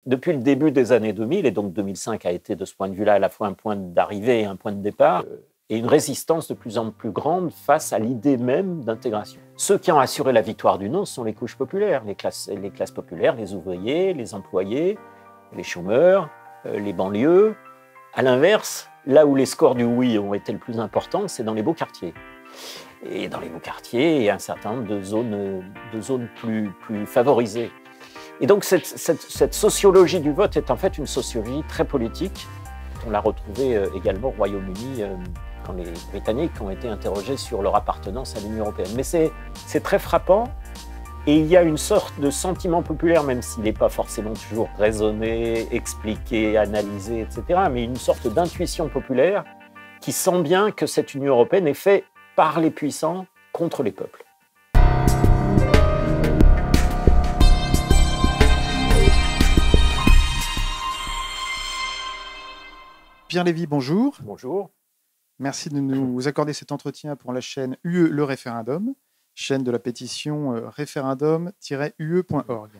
depuis le début des années 2000, et donc 2005 a été de ce point de vue-là à la fois un point d'arrivée et un point de départ, et une résistance de plus en plus grande face à l'idée même d'intégration. Ceux qui ont assuré la victoire du non sont les couches populaires, les classes populaires, les ouvriers, les employés, les chômeurs, les banlieues. À l'inverse, là où les scores du oui ont été le plus importants, c'est dans les beaux quartiers. Et dans les beaux quartiers, il y a un certain nombre de zones plus favorisées. Et donc cette sociologie du vote est en fait une sociologie très politique. On l'a retrouvée également au Royaume-Uni quand les Britanniques ont été interrogés sur leur appartenance à l'Union européenne. Mais c'est très frappant et il y a une sorte de sentiment populaire, même s'il n'est pas forcément toujours raisonné, expliqué, analysé, etc., mais une sorte d'intuition populaire qui sent bien que cette Union européenne est faite par les puissants contre les peuples. Pierre Lévy, bonjour. Bonjour. Merci de nous accorder cet entretien pour la chaîne UE Le Référendum, chaîne de la pétition référendum-ue.org.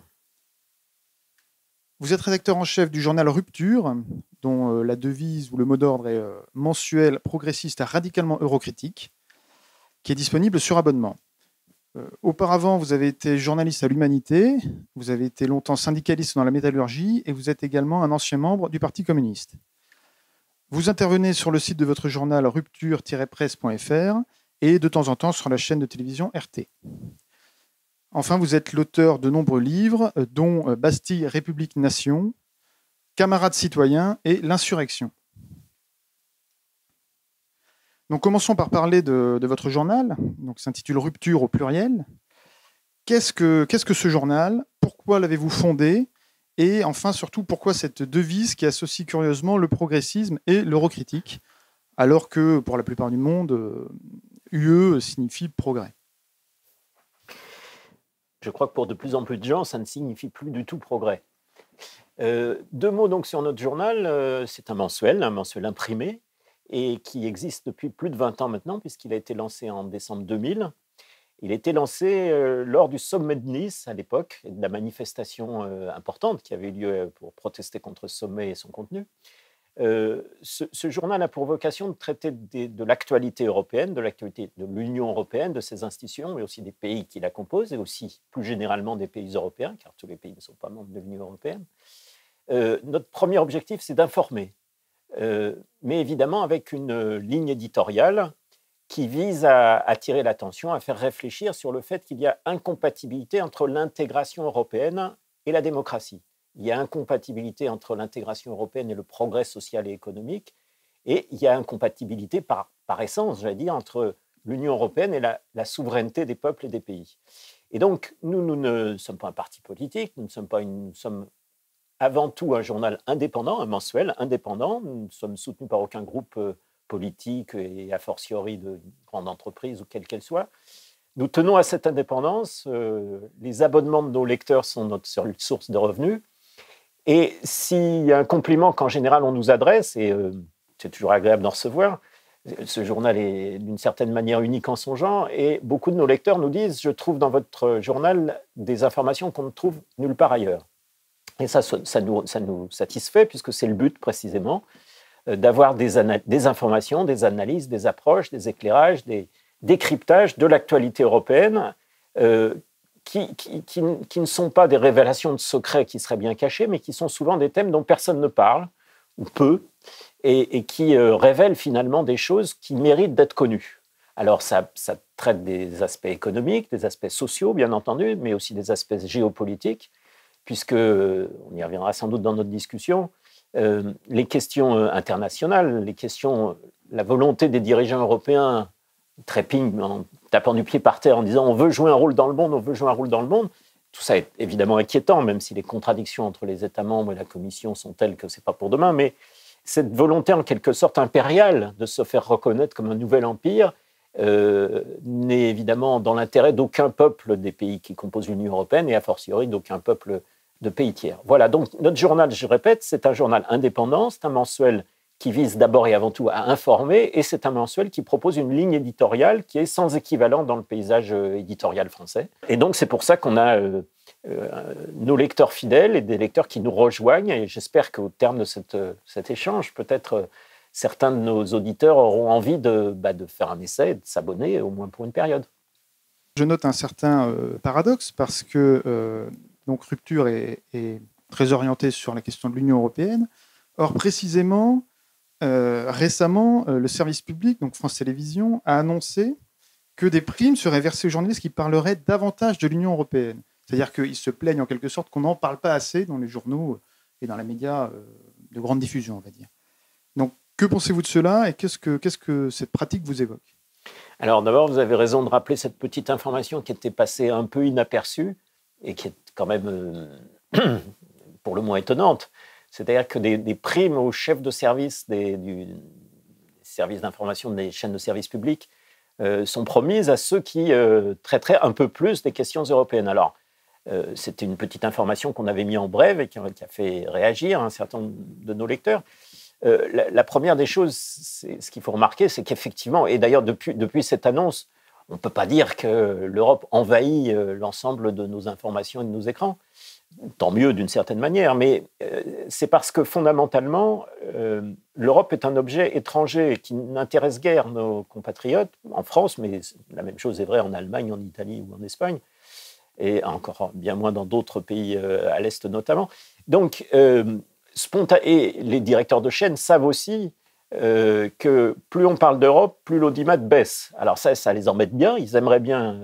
Vous êtes rédacteur en chef du journal Rupture, dont la devise ou le mot d'ordre est mensuel, progressiste et radicalement eurocritique, qui est disponible sur abonnement. Auparavant, vous avez été journaliste à l'Humanité, vous avez été longtemps syndicaliste dans la métallurgie et vous êtes également un ancien membre du Parti communiste. Vous intervenez sur le site de votre journal rupture-presse.fr et de temps en temps sur la chaîne de télévision RT. Enfin, vous êtes l'auteur de nombreux livres, dont Bastille, République, Nation, Camarades citoyens et L'insurrection. Donc, commençons par parler de votre journal. Donc, s'intitule Rupture au pluriel. Qu'est-ce que ce journal? Pourquoi l'avez-vous fondé? Et enfin, surtout, pourquoi cette devise qui associe curieusement le progressisme et l'eurocritique, alors que pour la plupart du monde, UE signifie progrès? Je crois que pour de plus en plus de gens, ça ne signifie plus du tout progrès. Deux mots donc sur notre journal. C'est un mensuel imprimé, et qui existe depuis plus de 20 ans maintenant, puisqu'il a été lancé en décembre 2000. Il a été lancé lors du sommet de Nice à l'époque, et de la manifestation importante qui avait eu lieu pour protester contre ce sommet et son contenu. Ce journal a pour vocation de traiter de l'actualité européenne, de l'actualité de l'Union européenne, de ses institutions, mais aussi des pays qui la composent, et aussi plus généralement des pays européens, car tous les pays ne sont pas membres de l'Union européenne. Notre premier objectif, c'est d'informer, mais évidemment avec une ligne éditoriale qui vise à attirer l'attention, à faire réfléchir sur le fait qu'il y a incompatibilité entre l'intégration européenne et la démocratie. Il y a incompatibilité entre l'intégration européenne et le progrès social et économique, et il y a incompatibilité par essence, j'allais dire, entre l'Union européenne et la souveraineté des peuples et des pays. Et donc, nous ne sommes pas un parti politique, nous sommes avant tout un journal indépendant, un mensuel indépendant. Nous ne sommes soutenus par aucun groupe politique et a fortiori de grande entreprise ou quelle qu'elle soit. Nous tenons à cette indépendance. Les abonnements de nos lecteurs sont notre seule source de revenus. Et s'il y a un compliment qu'en général on nous adresse, et c'est toujours agréable d'en recevoir, ce journal est d'une certaine manière unique en son genre, et beaucoup de nos lecteurs nous disent « Je trouve dans votre journal des informations qu'on ne trouve nulle part ailleurs ». Et ça nous satisfait, puisque c'est le but précisément, d'avoir des informations, des analyses, des approches, des éclairages, des décryptages de l'actualité européenne qui ne sont pas des révélations de secrets qui seraient bien cachés, mais qui sont souvent des thèmes dont personne ne parle, ou peu, et qui révèlent finalement des choses qui méritent d'être connues. Alors ça traite des aspects économiques, des aspects sociaux, bien entendu, mais aussi des aspects géopolitiques, puisque, on y reviendra sans doute dans notre discussion, les questions internationales, la volonté des dirigeants européens trépignent en tapant du pied par terre en disant « on veut jouer un rôle dans le monde, on veut jouer un rôle dans le monde ». Tout ça est évidemment inquiétant, même si les contradictions entre les États membres et la Commission sont telles que ce n'est pas pour demain, mais cette volonté en quelque sorte impériale de se faire reconnaître comme un nouvel empire n'est évidemment dans l'intérêt d'aucun peuple des pays qui composent l'Union européenne et a fortiori d'aucun peuple de pays tiers. Voilà, donc notre journal, je répète, c'est un journal indépendant, c'est un mensuel qui vise d'abord et avant tout à informer, et c'est un mensuel qui propose une ligne éditoriale qui est sans équivalent dans le paysage éditorial français. Et donc c'est pour ça qu'on a nos lecteurs fidèles et des lecteurs qui nous rejoignent. Et j'espère qu'au terme de cet échange, peut-être certains de nos auditeurs auront envie de faire un essai et de s'abonner, au moins pour une période. Je note un certain paradoxe parce que donc Rupture est très orientée sur la question de l'Union européenne. Or, précisément, récemment, le service public, donc France Télévisions, a annoncé que des primes seraient versées aux journalistes qui parleraient davantage de l'Union européenne. C'est-à-dire qu'ils se plaignent en quelque sorte qu'on n'en parle pas assez dans les journaux et dans les médias de grande diffusion, on va dire. Donc, que pensez-vous de cela et qu'est-ce que cette pratique vous évoque ? Alors d'abord, vous avez raison de rappeler cette petite information qui était passée un peu inaperçue et qui est quand même, pour le moins, étonnante. C'est-à-dire que des primes aux chefs de service du service d'information des chaînes de service public sont promises à ceux qui traiteraient un peu plus des questions européennes. Alors, c'était une petite information qu'on avait mis en brève et qui a fait réagir un certain nombre de nos lecteurs. La première des choses, ce qu'il faut remarquer, c'est qu'effectivement, et d'ailleurs depuis cette annonce, on ne peut pas dire que l'Europe envahit l'ensemble de nos informations et de nos écrans. Tant mieux d'une certaine manière, mais c'est parce que fondamentalement, l'Europe est un objet étranger qui n'intéresse guère nos compatriotes, en France, mais la même chose est vraie en Allemagne, en Italie ou en Espagne, et encore bien moins dans d'autres pays à l'Est notamment. Donc, et les directeurs de chaîne savent aussi que plus on parle d'Europe, plus l'audimat baisse. Alors ça les embête bien, ils aimeraient bien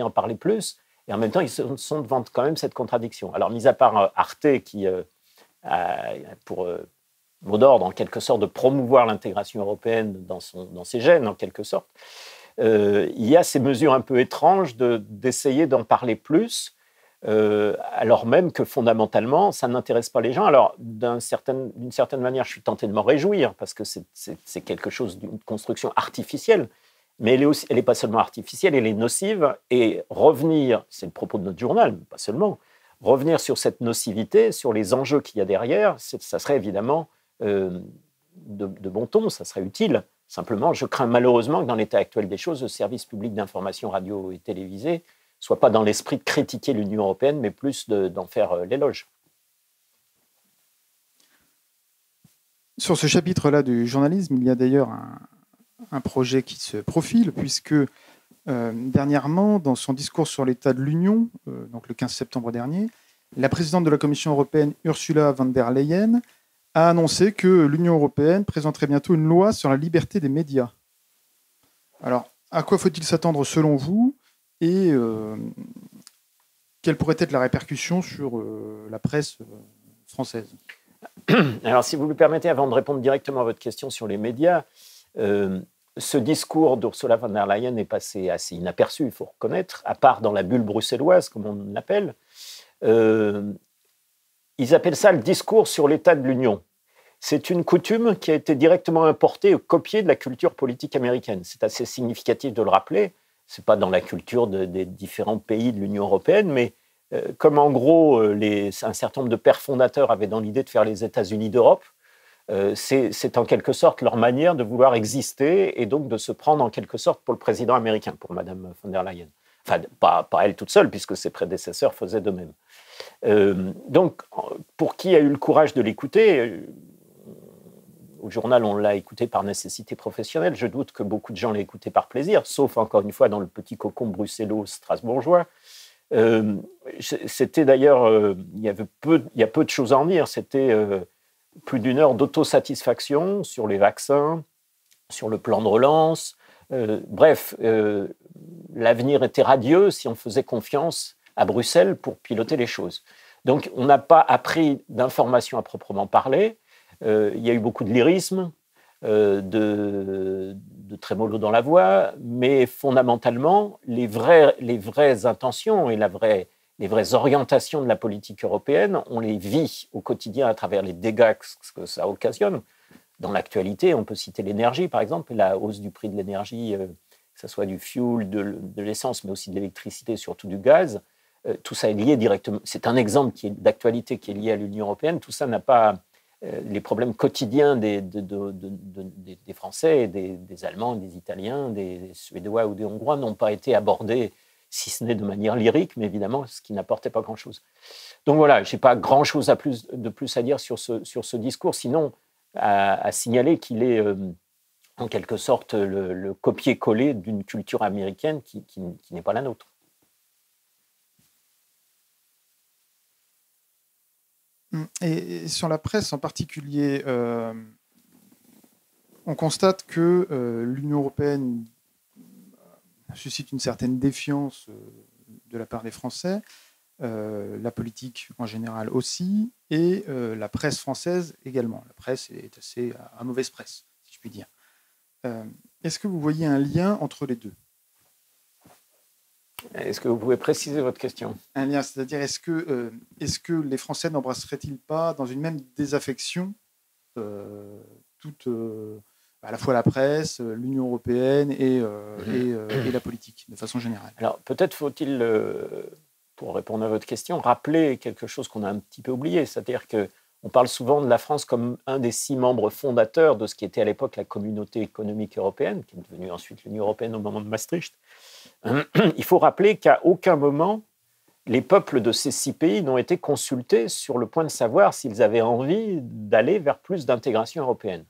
en parler plus, et en même temps, ils sont devant quand même cette contradiction. Alors, mis à part Arte, qui a pour mot d'ordre, en quelque sorte, de promouvoir l'intégration européenne dans ses gènes, en quelque sorte, il y a ces mesures un peu étranges d'essayer d'en parler plus, alors même que fondamentalement, ça n'intéresse pas les gens. Alors, d'une certaine manière, je suis tenté de m'en réjouir, parce que c'est quelque chose d'une construction artificielle, mais elle n'est pas seulement artificielle, elle est nocive, et revenir, c'est le propos de notre journal, mais pas seulement, revenir sur cette nocivité, sur les enjeux qu'il y a derrière, ça serait évidemment de bon ton, ça serait utile. Simplement, je crains malheureusement que dans l'état actuel des choses, le service public d'information radio et télévisé ne soit pas dans l'esprit de critiquer l'Union européenne, mais plus d'en faire l'éloge. Sur ce chapitre-là du journalisme, il y a d'ailleurs un projet qui se profile, puisque dernièrement, dans son discours sur l'état de l'Union, donc le 15 septembre dernier, la présidente de la Commission européenne, Ursula von der Leyen, a annoncé que l'Union européenne présenterait bientôt une loi sur la liberté des médias. Alors, à quoi faut-il s'attendre selon vous et quelle pourrait être la répercussion sur la presse française ? Alors, si vous me permettez, avant de répondre directement à votre question sur les médias, ce discours d'Ursula von der Leyen est passé assez inaperçu, il faut reconnaître, à part dans la bulle bruxelloise, comme on l'appelle. Ils appellent ça le discours sur l'état de l'Union. C'est une coutume qui a été directement importée ou copiée de la culture politique américaine. C'est assez significatif de le rappeler. Ce n'est pas dans la culture des différents pays de l'Union européenne, mais comme en gros un certain nombre de pères fondateurs avaient dans l'idée de faire les États-Unis d'Europe, c'est en quelque sorte leur manière de vouloir exister et donc de se prendre en quelque sorte pour le président américain, pour Madame von der Leyen. Enfin, pas elle toute seule, puisque ses prédécesseurs faisaient de même. Donc, pour qui a eu le courage de l'écouter, au journal, on l'a écouté par nécessité professionnelle. Je doute que beaucoup de gens l'aient écouté par plaisir, sauf encore une fois dans le petit cocon bruxello-strasbourgeois. C'était d'ailleurs, il y a peu de choses à en dire. C'était plus d'une heure d'autosatisfaction sur les vaccins, sur le plan de relance. Bref, l'avenir était radieux si on faisait confiance à Bruxelles pour piloter les choses. Donc, on n'a pas appris d'informations à proprement parler. Il y a eu beaucoup de lyrisme, de trémolo dans la voix, mais fondamentalement, les vraies intentions et les vraies orientations de la politique européenne, on les vit au quotidien à travers les dégâts que ça occasionne. Dans l'actualité, on peut citer l'énergie, par exemple, la hausse du prix de l'énergie, que ce soit du fuel, de l'essence, mais aussi de l'électricité, surtout du gaz. Tout ça est lié directement. C'est un exemple d'actualité qui est lié à l'Union européenne. Tout ça n'a pas les problèmes quotidiens des Français, des Allemands, des Italiens, des Suédois ou des Hongrois n'ont pas été abordés si ce n'est de manière lyrique, mais évidemment, ce qui n'apportait pas grand-chose. Donc voilà, je n'ai pas grand-chose de plus à dire sur ce discours, sinon à signaler qu'il est en quelque sorte le copier-coller d'une culture américaine qui n'est pas la nôtre. Et sur la presse en particulier, on constate que l'Union européenne suscite une certaine défiance de la part des Français, la politique en général aussi, et la presse française également. La presse est assez à mauvaise presse, si je puis dire. Est-ce que vous voyez un lien entre les deux ? Est-ce que vous pouvez préciser votre question ? Un lien, c'est-à-dire est-ce que les Français n'embrasseraient-ils pas dans une même désaffection toute, à la fois la presse, l'Union européenne et la politique, de façon générale ? Alors peut-être faut-il, pour répondre à votre question, rappeler quelque chose qu'on a un petit peu oublié, c'est-à-dire qu'on parle souvent de la France comme un des 6 membres fondateurs de ce qui était à l'époque la Communauté économique européenne, qui est devenue ensuite l'Union européenne au moment de Maastricht. Il faut rappeler qu'à aucun moment, les peuples de ces 6 pays n'ont été consultés sur le point de savoir s'ils avaient envie d'aller vers plus d'intégration européenne.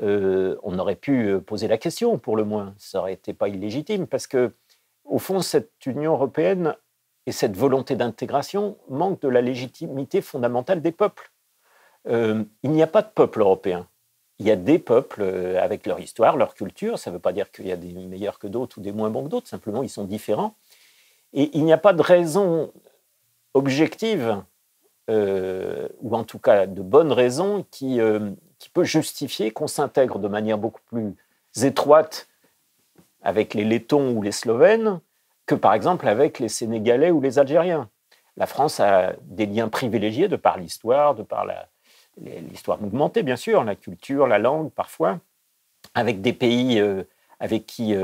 On aurait pu poser la question, pour le moins. Ça n'aurait été pas illégitime, parce que, au fond, cette Union européenne et cette volonté d'intégration manquent de la légitimité fondamentale des peuples. Il n'y a pas de peuple européen. Il y a des peuples avec leur histoire, leur culture. Ça ne veut pas dire qu'il y a des meilleurs que d'autres ou des moins bons que d'autres. Simplement, ils sont différents. Et il n'y a pas de raison objective, ou en tout cas de bonne raison, qui peut justifier qu'on s'intègre de manière beaucoup plus étroite avec les Lettons ou les Slovènes que, par exemple, avec les Sénégalais ou les Algériens. La France a des liens privilégiés de par l'histoire, de par l'histoire mouvementée, bien sûr, la culture, la langue, parfois, avec des pays avec qui,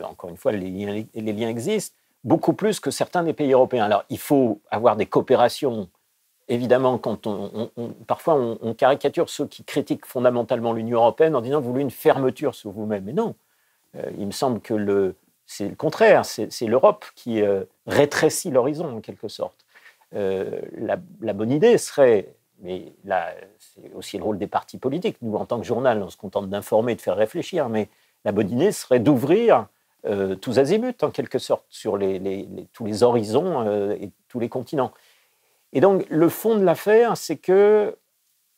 encore une fois, les liens existent, beaucoup plus que certains des pays européens. Alors, il faut avoir des coopérations. Évidemment, quand parfois on caricature ceux qui critiquent fondamentalement l'Union européenne en disant « vous voulez une fermeture sur vous-même ». Mais non, il me semble que c'est le contraire, c'est l'Europe qui rétrécit l'horizon en quelque sorte. La bonne idée serait, mais là c'est aussi le rôle des partis politiques, nous en tant que journal on se contente d'informer, de faire réfléchir, mais la bonne idée serait d'ouvrir tous azimuts en quelque sorte sur tous les horizons et tous les continents. Et donc le fond de l'affaire, c'est que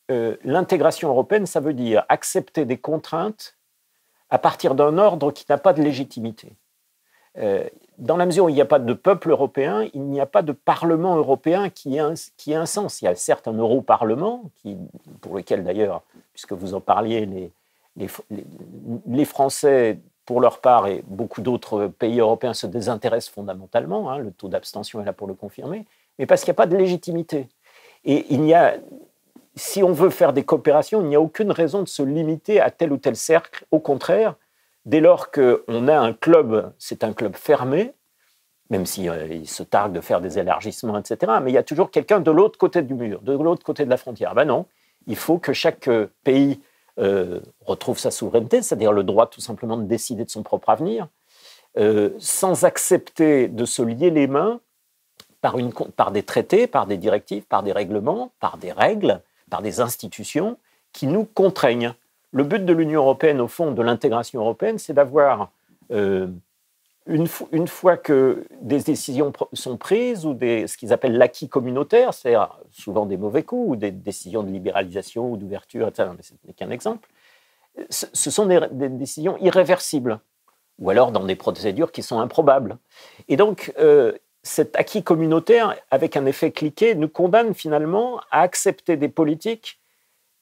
l'intégration européenne, ça veut dire accepter des contraintes à partir d'un ordre qui n'a pas de légitimité. Dans la mesure où il n'y a pas de peuple européen, il n'y a pas de Parlement européen qui ait un sens. Il y a certes un Europarlement, pour lequel d'ailleurs, puisque vous en parliez, les Français, pour leur part, et beaucoup d'autres pays européens se désintéressent fondamentalement, le taux d'abstention est là pour le confirmer, mais parce qu'il n'y a pas de légitimité. Et si on veut faire des coopérations, il n'y a aucune raison de se limiter à tel ou tel cercle. Au contraire, dès lors qu'on a un club, c'est un club fermé, même s'il se targue de faire des élargissements, etc., mais il y a toujours quelqu'un de l'autre côté du mur, de l'autre côté de la frontière. Ben non, il faut que chaque pays retrouve sa souveraineté, c'est-à-dire le droit tout simplement de décider de son propre avenir, sans accepter de se lier les mains par des traités, par des directives, par des règlements, par des règles, par des institutions qui nous contraignent. Le but de l'Union européenne, au fond, de l'intégration européenne, c'est d'avoir, une fois que des décisions sont prises, ou ce qu'ils appellent l'acquis communautaire, c'est-à-dire souvent des mauvais coups, ou des décisions de libéralisation ou d'ouverture, etc., mais ce n'est qu'un exemple, ce sont des décisions irréversibles, ou alors dans des procédures qui sont improbables. Et donc, cet acquis communautaire, avec un effet cliquet, nous condamne finalement à accepter des politiques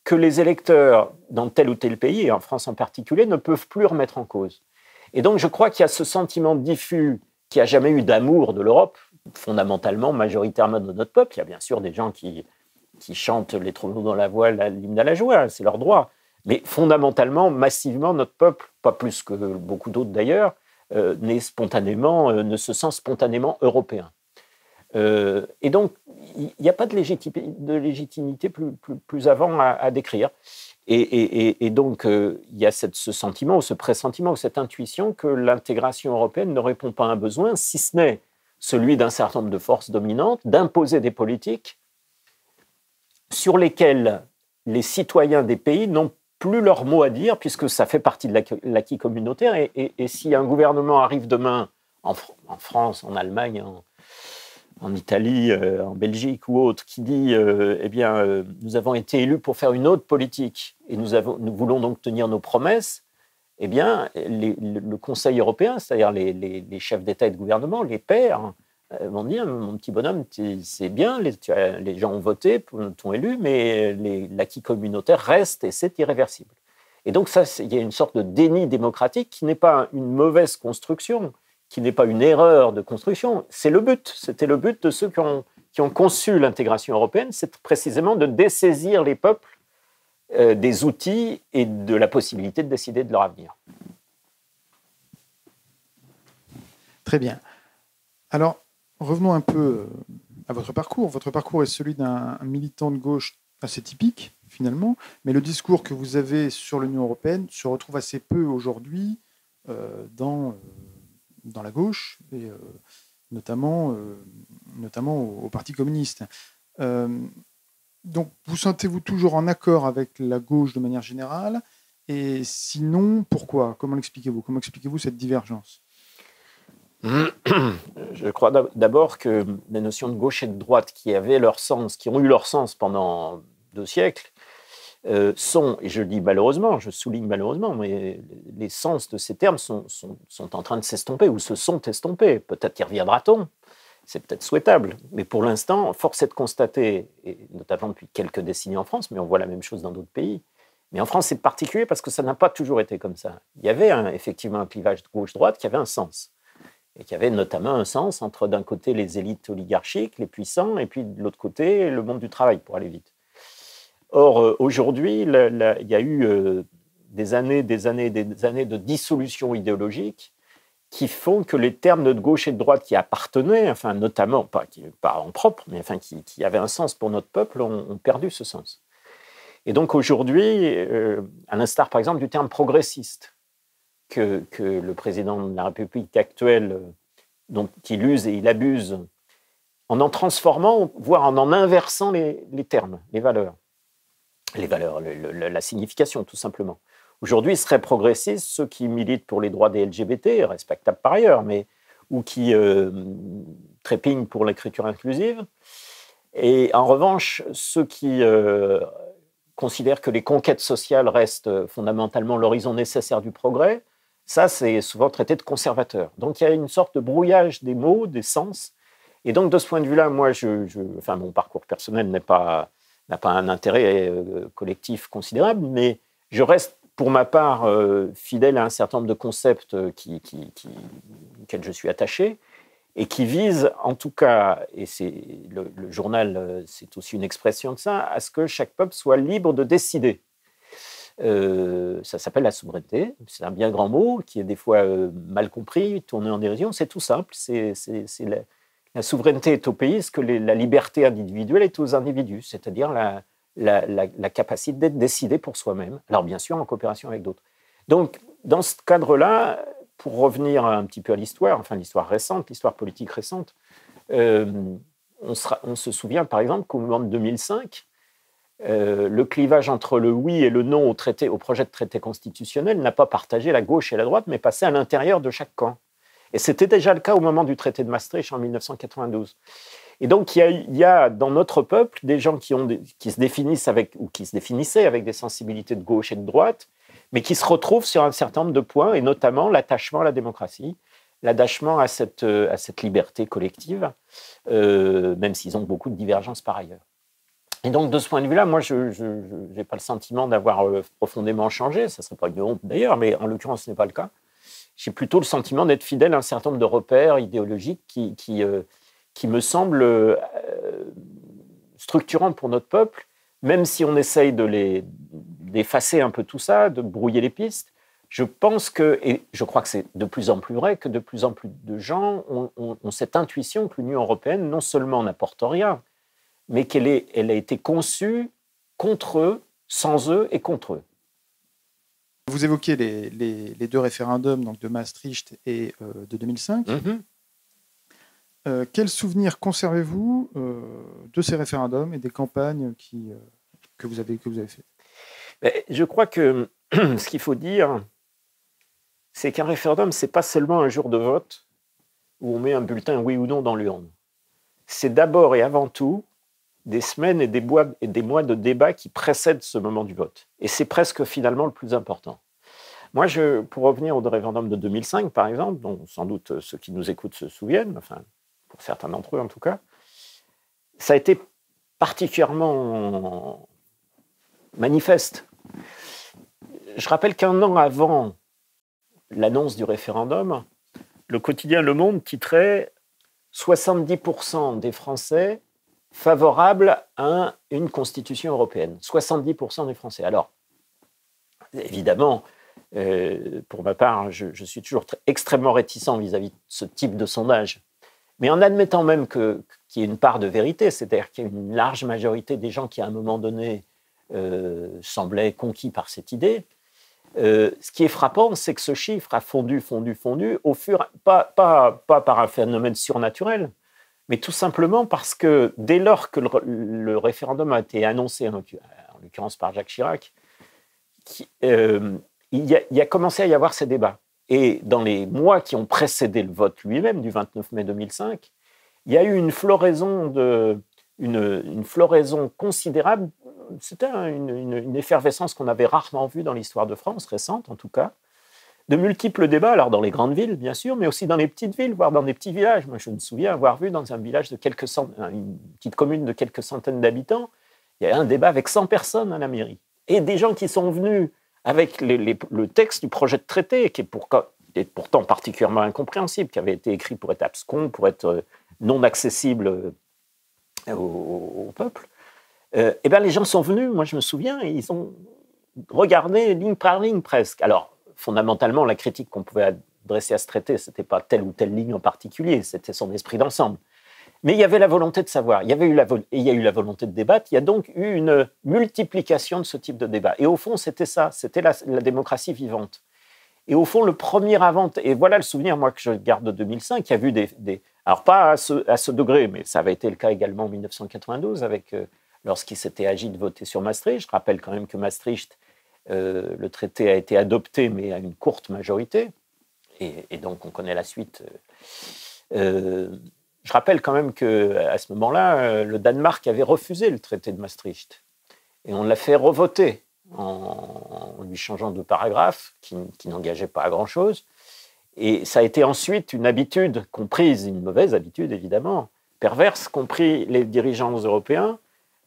que les électeurs dans tel ou tel pays, et en France en particulier, ne peuvent plus remettre en cause. Et donc je crois qu'il y a ce sentiment diffus qui n'a jamais eu d'amour de l'Europe, fondamentalement, majoritairement de notre peuple. Il y a bien sûr des gens qui chantent les troupeaux dans la voile, l'hymne à la joie, c'est leur droit. Mais fondamentalement, massivement, notre peuple, pas plus que beaucoup d'autres d'ailleurs, ne se sent spontanément européen. Et donc, il n'y a pas de légitimité plus avant à décrire. Et donc, il y a ce sentiment, ou ce pressentiment, ou cette intuition que l'intégration européenne ne répond pas à un besoin, si ce n'est celui d'un certain nombre de forces dominantes, d'imposer des politiques sur lesquelles les citoyens des pays n'ont plus leur mot à dire, puisque ça fait partie de l'acquis communautaire. Et si un gouvernement arrive demain en France, en Allemagne, en Italie, en Belgique ou autre, qui dit nous avons été élus pour faire une autre politique et nous voulons donc tenir nos promesses, eh bien, le Conseil européen, c'est-à-dire les chefs d'État et de gouvernement, les pairs, vont dire, mon petit bonhomme, c'est bien, les gens ont voté, t'ont élu, mais l'acquis communautaire reste et c'est irréversible. Et donc, il y a une sorte de déni démocratique qui n'est pas une mauvaise construction, qui n'est pas une erreur de construction, c'est le but. C'était le but de ceux qui ont conçu l'intégration européenne, c'est précisément de dessaisir les peuples des outils et de la possibilité de décider de leur avenir. Très bien. Alors, revenons un peu à votre parcours. Votre parcours est celui d'un militant de gauche assez typique, finalement, mais le discours que vous avez sur l'Union européenne se retrouve assez peu aujourd'hui dans la gauche, et notamment au Parti communiste. Donc, vous sentez-vous toujours en accord avec la gauche de manière générale? Et sinon, pourquoi? Comment l'expliquez-vous? Comment expliquez-vous cette divergence? Je crois d'abord que les notions de gauche et de droite qui ont eu leur sens pendant 2 siècles, sont, et je dis malheureusement, je souligne malheureusement, mais les sens de ces termes sont en train de s'estomper ou se sont estompés. Peut-être y reviendra-t-on, c'est peut-être souhaitable. Mais pour l'instant, force est de constater, et notamment depuis quelques décennies en France, mais on voit la même chose dans d'autres pays. Mais en France, c'est particulier parce que ça n'a pas toujours été comme ça. Il y avait effectivement un clivage gauche-droite qui avait un sens. Et qui avait notamment un sens entre, d'un côté, les élites oligarchiques, les puissants, et puis de l'autre côté, le monde du travail, pour aller vite. Or, aujourd'hui, il y a eu des années de dissolution idéologique qui font que les termes de gauche et de droite qui appartenaient, enfin, notamment, pas en propre, mais enfin, qui avaient un sens pour notre peuple, ont perdu ce sens. Et donc aujourd'hui, à l'instar, par exemple, du terme progressiste, que le président de la République actuelle, dont il use et il abuse, en transformant, voire en inversant les termes, les valeurs, la signification, tout simplement. Aujourd'hui, seraient progressistes ceux qui militent pour les droits des LGBT, respectables par ailleurs, ou qui trépignent pour l'écriture inclusive. Et en revanche, ceux qui considèrent que les conquêtes sociales restent fondamentalement l'horizon nécessaire du progrès, ça, c'est souvent traité de conservateur. Donc, il y a une sorte de brouillage des mots, des sens. Et donc, de ce point de vue-là, moi, mon parcours personnel n'a pas un intérêt collectif considérable, mais je reste, pour ma part, fidèle à un certain nombre de concepts auxquels je suis attaché et qui visent, en tout cas, et le journal, c'est aussi une expression de ça, à ce que chaque peuple soit libre de décider. Ça s'appelle la souveraineté. C'est un bien grand mot qui est des fois mal compris, tourné en dérision. C'est tout simple. La souveraineté est au pays ce que la liberté individuelle est aux individus, c'est-à-dire la capacité de décider pour soi-même. Alors bien sûr en coopération avec d'autres. Donc dans ce cadre-là, pour revenir un petit peu à l'histoire, enfin l'histoire récente, l'histoire politique récente, on se souvient par exemple qu'au moment de 2005, le clivage entre le oui et le non au projet de traité constitutionnel n'a pas partagé la gauche et la droite, mais passé à l'intérieur de chaque camp. Et c'était déjà le cas au moment du traité de Maastricht en 1992. Et donc, il y a dans notre peuple des gens qui se définissaient avec des sensibilités de gauche et de droite, mais qui se retrouvent sur un certain nombre de points, et notamment l'attachement à la démocratie, l'attachement à cette liberté collective, même s'ils ont beaucoup de divergences par ailleurs. Et donc, de ce point de vue-là, moi, je n'ai pas le sentiment d'avoir profondément changé. Ça ne serait pas une honte d'ailleurs, mais en l'occurrence, ce n'est pas le cas. J'ai plutôt le sentiment d'être fidèle à un certain nombre de repères idéologiques qui me semblent structurants pour notre peuple, même si on essaye d'effacer un peu tout ça, de brouiller les pistes. Je pense que, et je crois que c'est de plus en plus vrai, que de plus en plus de gens ont cette intuition que l'Union européenne, non seulement n'apporte rien, mais elle a été conçue contre eux, sans eux et contre eux. Vous évoquez les deux référendums, donc de Maastricht et de 2005. Quels souvenirs conservez-vous de ces référendums et des campagnes que vous avez faites? Je crois que ce qu'il faut dire, c'est qu'un référendum, ce n'est pas seulement un jour de vote où on met un bulletin oui ou non dans l'urne. C'est d'abord et avant tout des semaines et des mois de débat qui précèdent ce moment du vote. Et c'est presque finalement le plus important. Moi, pour revenir au référendum de 2005, par exemple, dont sans doute ceux qui nous écoutent se souviennent, enfin, pour certains d'entre eux en tout cas, ça a été particulièrement manifeste. Je rappelle qu'un an avant l'annonce du référendum, le quotidien Le Monde titrait « 70% des Français favorables à une constitution européenne ». 70% des Français. Alors, évidemment, pour ma part, je suis toujours extrêmement réticent vis-à-vis de ce type de sondage. Mais en admettant même qu'il y ait une part de vérité, c'est-à-dire qu'il y a une large majorité des gens qui, à un moment donné, semblaient conquis par cette idée, ce qui est frappant, c'est que ce chiffre a fondu, au fur, pas par un phénomène surnaturel, mais tout simplement parce que dès lors que le référendum a été annoncé, en l'occurrence par Jacques Chirac, il y a commencé à y avoir ces débats. Et dans les mois qui ont précédé le vote lui-même, du 29 mai 2005, il y a eu une floraison considérable. C'était une effervescence qu'on avait rarement vue dans l'histoire de France, récente en tout cas, de multiples débats, alors dans les grandes villes, bien sûr, mais aussi dans les petites villes, voire dans des petits villages. Moi, je me souviens avoir vu dans un village une petite commune de quelques centaines d'habitants, il y a un débat avec 100 personnes à la mairie. Et des gens qui sont venus avec le texte du projet de traité, qui est pourtant particulièrement incompréhensible, qui avait été écrit pour être abscon, pour être non accessible au peuple. Et bien les gens sont venus, moi je me souviens, et ils ont regardé ligne par ligne presque. Alors, fondamentalement, la critique qu'on pouvait adresser à ce traité, ce n'était pas telle ou telle ligne en particulier, c'était son esprit d'ensemble. Mais il y avait la volonté de savoir, il y a eu la volonté de débattre, il y a donc eu une multiplication de ce type de débat. Et au fond, c'était ça, c'était la démocratie vivante. Et au fond, le premier et voilà le souvenir, moi, que je garde de 2005, il y a vu alors pas à ce degré, mais ça avait été le cas également en 1992, lorsqu'il s'était agi de voter sur Maastricht. Je rappelle quand même que Maastricht, le traité a été adopté, mais à une courte majorité, et donc on connaît la suite. Je rappelle quand même qu'à ce moment-là, le Danemark avait refusé le traité de Maastricht. Et on l'a fait revoter en lui changeant de paragraphe qui n'engageait pas à grand-chose. Et ça a été ensuite une habitude comprise, une mauvaise habitude évidemment, perverse, compris les dirigeants européens,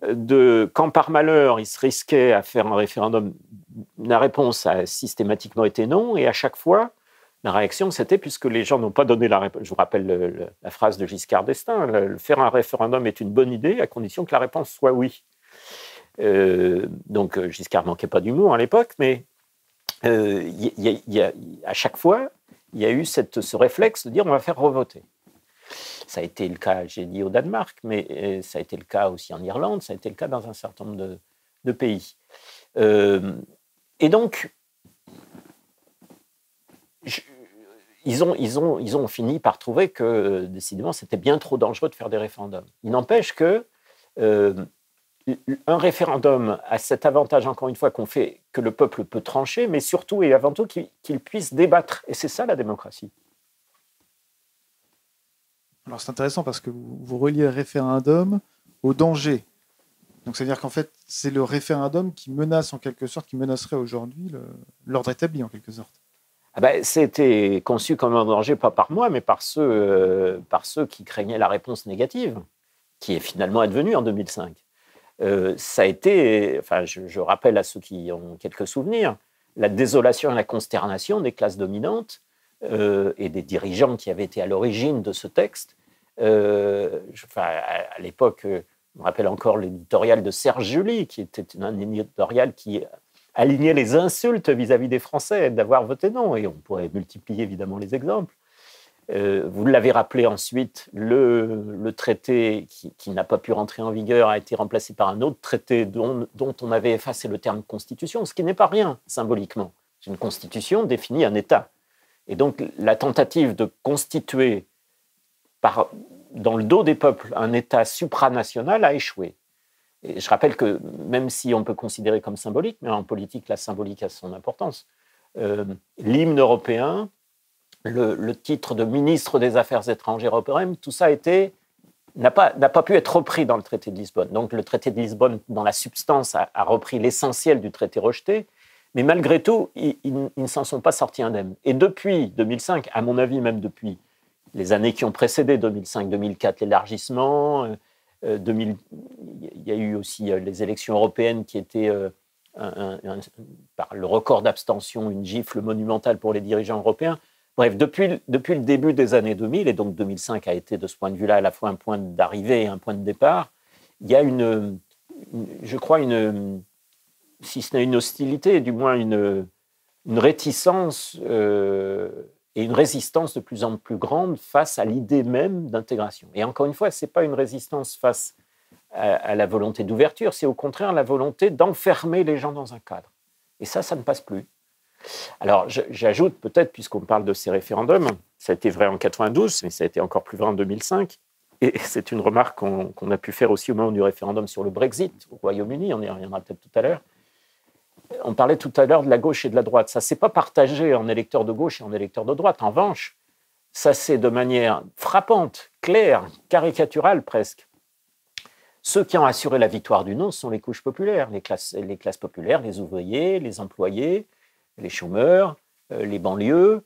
quand par malheur ils se risquaient à faire un référendum, la réponse a systématiquement été non, et à chaque fois, la réaction, c'était, puisque les gens n'ont pas donné la réponse, je vous rappelle la phrase de Giscard d'Estaing, faire un référendum est une bonne idée à condition que la réponse soit oui. Donc Giscard ne manquait pas d'humour à l'époque, mais à chaque fois, il y a eu ce réflexe de dire on va faire revoter. Ça a été le cas, j'ai dit, au Danemark, mais ça a été le cas aussi en Irlande, ça a été le cas dans un certain nombre de pays. Et donc, ils ont fini par trouver que, décidément, c'était bien trop dangereux de faire des référendums. Il n'empêche que un référendum a cet avantage, encore une fois, que le peuple peut trancher, mais surtout et avant tout qu'il puisse débattre. Et c'est ça la démocratie. Alors c'est intéressant parce que vous reliez le référendum au danger. Donc c'est-à-dire qu'en fait, c'est le référendum qui menace en quelque sorte, qui menacerait aujourd'hui l'ordre établi en quelque sorte. C'était conçu comme un danger, pas par moi, mais par ceux qui craignaient la réponse négative, qui est finalement advenue en 2005. Ça a été, je rappelle à ceux qui ont quelques souvenirs, la désolation et la consternation des classes dominantes et des dirigeants qui avaient été à l'origine de ce texte. À l'époque, je me rappelle encore l'éditorial de Serge July, qui était un éditorial qui aligner les insultes vis-à-vis des Français d'avoir voté non. Et on pourrait multiplier évidemment les exemples. Vous l'avez rappelé ensuite, le traité qui n'a pas pu rentrer en vigueur a été remplacé par un autre traité dont on avait effacé le terme constitution, ce qui n'est pas rien symboliquement. Une constitution définit un État. Et donc la tentative de constituer dans le dos des peuples un État supranational a échoué. Et je rappelle que même si on peut considérer comme symbolique, mais en politique la symbolique a son importance, l'hymne européen, le titre de ministre des Affaires étrangères européennes, tout ça n'a pas pu être repris dans le traité de Lisbonne. Donc le traité de Lisbonne, dans la substance, a repris l'essentiel du traité rejeté, mais malgré tout, ils ne s'en sont pas sortis indemnes. Et depuis 2005, à mon avis, même depuis les années qui ont précédé 2005-2004, l'élargissement, il y a eu aussi les élections européennes qui étaient, par le record d'abstention, une gifle monumentale pour les dirigeants européens. Bref, depuis le début des années 2000, et donc 2005 a été de ce point de vue-là à la fois un point d'arrivée et un point de départ, il y a je crois, si ce n'est une hostilité, du moins une réticence et une résistance de plus en plus grande face à l'idée même d'intégration. Et encore une fois, ce n'est pas une résistance face à la volonté d'ouverture, c'est au contraire la volonté d'enfermer les gens dans un cadre. Et ça ne passe plus. Alors, j'ajoute peut-être, puisqu'on parle de ces référendums, ça a été vrai en 92, mais ça a été encore plus vrai en 2005, et c'est une remarque qu'on a pu faire aussi au moment du référendum sur le Brexit au Royaume-Uni, on y reviendra peut-être tout à l'heure. On parlait tout à l'heure de la gauche et de la droite. Ça ne s'est pas partagé en électeurs de gauche et en électeurs de droite. En revanche, ça s'est de manière frappante, claire, caricaturale presque. Ceux qui ont assuré la victoire du non sont les couches populaires, les classes populaires, les ouvriers, les employés, les chômeurs, les banlieues.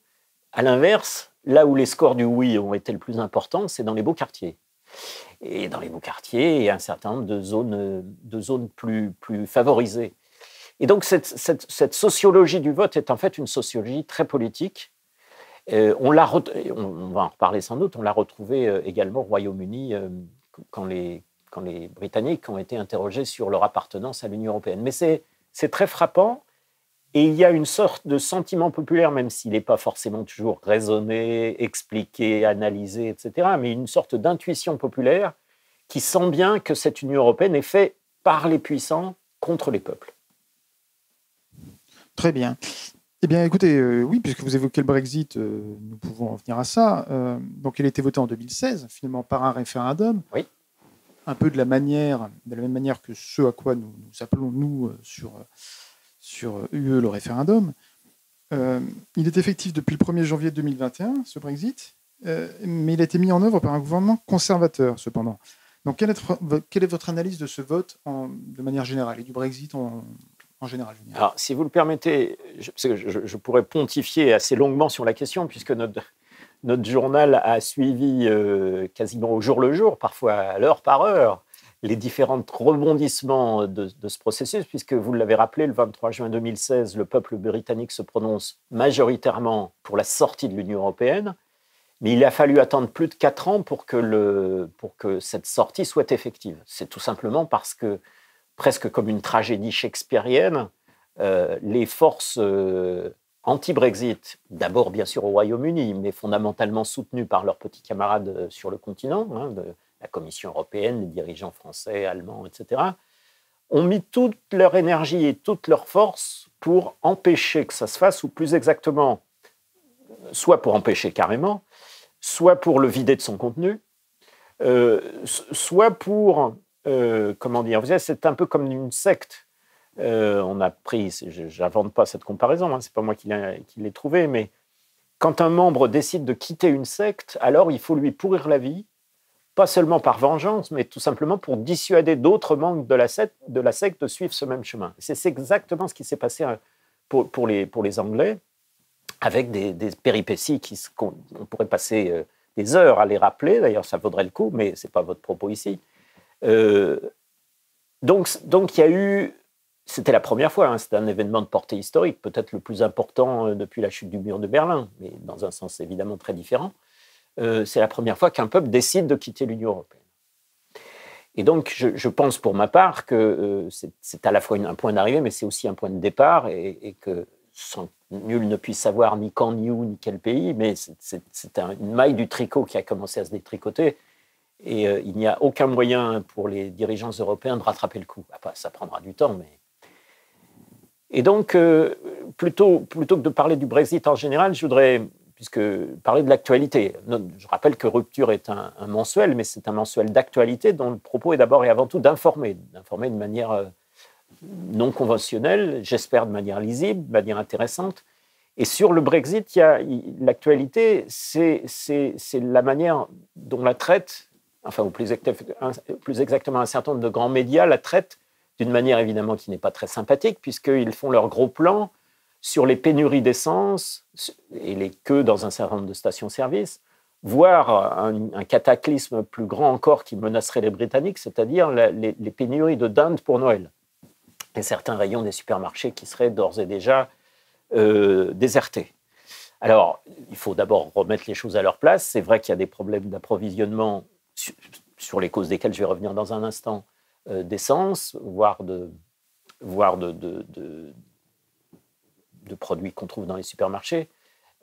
À l'inverse, là où les scores du oui ont été le plus importants, c'est dans les beaux quartiers. Et dans les beaux quartiers, il y a un certain nombre de zones plus favorisées. Et donc, cette sociologie du vote est en fait une sociologie très politique. On va en reparler sans doute, on l'a retrouvée également au Royaume-Uni quand les Britanniques ont été interrogés sur leur appartenance à l'Union européenne. Mais c'est très frappant. Et il y a une sorte de sentiment populaire, même s'il n'est pas forcément toujours raisonné, expliqué, analysé, etc., mais une sorte d'intuition populaire qui sent bien que cette Union européenne est faite par les puissants contre les peuples. Très bien. Eh bien, écoutez, oui, puisque vous évoquez le Brexit, nous pouvons en venir à ça. Donc, il a été voté en 2016, finalement par un référendum. Oui. Un peu de la même manière que ce à quoi nous appelons, nous, sur UE, le référendum. Il est effectif depuis le 1er janvier 2021, ce Brexit, mais il a été mis en œuvre par un gouvernement conservateur, cependant. Donc, quelle est votre analyse de ce vote de manière générale et du Brexit en général? Alors, si vous le permettez, je pourrais pontifier assez longuement sur la question, puisque notre journal a suivi quasiment au jour le jour, parfois à l'heure par heure, les différents rebondissements de ce processus, puisque vous l'avez rappelé, le 23 juin 2016, le peuple britannique se prononce majoritairement pour la sortie de l'Union européenne, mais il a fallu attendre plus de 4 ans pour que cette sortie soit effective. C'est tout simplement parce que, presque comme une tragédie shakespearienne, les forces anti-Brexit, d'abord bien sûr au Royaume-Uni, mais fondamentalement soutenues par leurs petits camarades sur le continent, la Commission européenne, les dirigeants français, allemands, etc., ont mis toute leur énergie et toute leur force pour empêcher que ça se fasse, ou plus exactement, soit pour empêcher carrément, soit pour le vider de son contenu, soit pour, comment dire, vous savez, c'est un peu comme une secte. On a pris, je n'invente pas cette comparaison, c'est pas moi qui l'ai trouvée, mais quand un membre décide de quitter une secte, alors il faut lui pourrir la vie, pas seulement par vengeance, mais tout simplement pour dissuader d'autres membres de la secte de suivre ce même chemin. C'est exactement ce qui s'est passé pour les Anglais, avec des péripéties on pourrait passer des heures à les rappeler, d'ailleurs ça vaudrait le coup, mais ce n'est pas votre propos ici. Donc il y a eu, c'était la première fois, c'était un événement de portée historique, peut-être le plus important depuis la chute du mur de Berlin, mais dans un sens évidemment très différent. C'est la première fois qu'un peuple décide de quitter l'Union européenne. Et donc, je pense pour ma part que c'est à la fois un point d'arrivée, mais c'est aussi un point de départ, et que nul ne puisse savoir ni quand, ni où, ni quel pays, mais c'est une maille du tricot qui a commencé à se détricoter, et il n'y a aucun moyen pour les dirigeants européens de rattraper le coup. Enfin, ça prendra du temps, mais... Et donc, plutôt que de parler du Brexit en général, je voudrais... puisque parler de l'actualité. Je rappelle que Rupture est un mensuel, mais c'est un mensuel d'actualité dont le propos est d'abord et avant tout d'informer de manière non conventionnelle, j'espère de manière lisible, de manière intéressante. Et sur le Brexit, l'actualité, c'est la manière dont la traite, enfin, ou plus exactement un certain nombre de grands médias la traitent d'une manière évidemment qui n'est pas très sympathique, puisqu'ils font leur gros plan sur les pénuries d'essence et les queues dans un certain nombre de stations-service, voire un cataclysme plus grand encore qui menacerait les Britanniques, c'est-à-dire les pénuries de dinde pour Noël. Et certains rayons des supermarchés qui seraient d'ores et déjà désertés. Alors, il faut d'abord remettre les choses à leur place. C'est vrai qu'il y a des problèmes d'approvisionnement sur les causes desquelles je vais revenir dans un instant, d'essence, voire de produits qu'on trouve dans les supermarchés.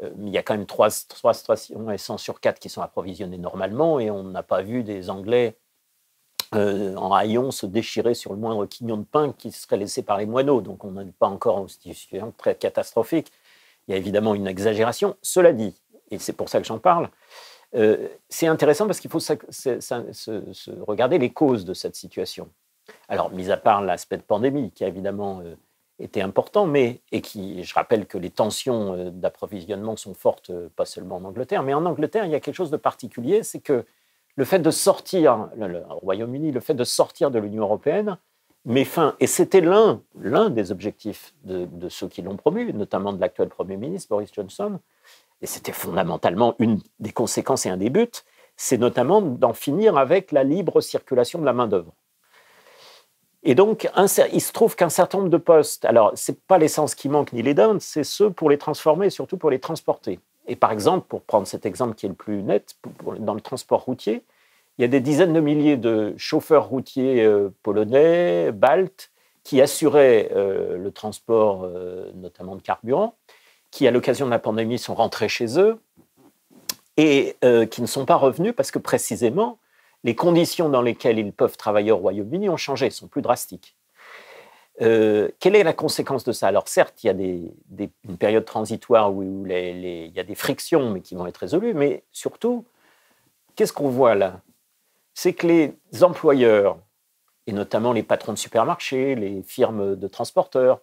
Mais il y a quand même 3 stations essence sur 4 qui sont approvisionnées normalement, et on n'a pas vu des Anglais en rayon se déchirer sur le moindre quignon de pain qui serait laissé par les moineaux. Donc on n'est pas encore en situation très catastrophique. Il y a évidemment une exagération. Cela dit, et c'est pour ça que j'en parle, c'est intéressant parce qu'il faut regarder les causes de cette situation. Alors, mis à part l'aspect de pandémie, qui a évidemment été important, je rappelle que les tensions d'approvisionnement sont fortes, pas seulement en Angleterre, mais en Angleterre, il y a quelque chose de particulier, c'est que le fait de sortir, au Royaume-Uni, le fait de sortir de l'Union européenne met fin, et c'était l'un des objectifs de ceux qui l'ont promu, notamment de l'actuel Premier ministre, Boris Johnson, et c'était fondamentalement une des conséquences et un des buts, c'est notamment d'en finir avec la libre circulation de la main-d'œuvre. Et donc, il se trouve qu'un certain nombre de postes, alors ce n'est pas l'essence qui manque ni les dindes, c'est ceux pour les transformer et surtout pour les transporter. Et par exemple, pour prendre cet exemple qui est le plus net, dans le transport routier, il y a des dizaines de milliers de chauffeurs routiers polonais, baltes, qui assuraient le transport notamment de carburant, qui à l'occasion de la pandémie sont rentrés chez eux et qui ne sont pas revenus parce que précisément, les conditions dans lesquelles ils peuvent travailler au Royaume-Uni ont changé, sont plus drastiques. Quelle est la conséquence de ça? Alors certes, il y a une période transitoire où il y a des frictions, mais qui vont être résolues, mais surtout, qu'est-ce qu'on voit là? C'est que les employeurs, et notamment les patrons de supermarchés, les firmes de transporteurs,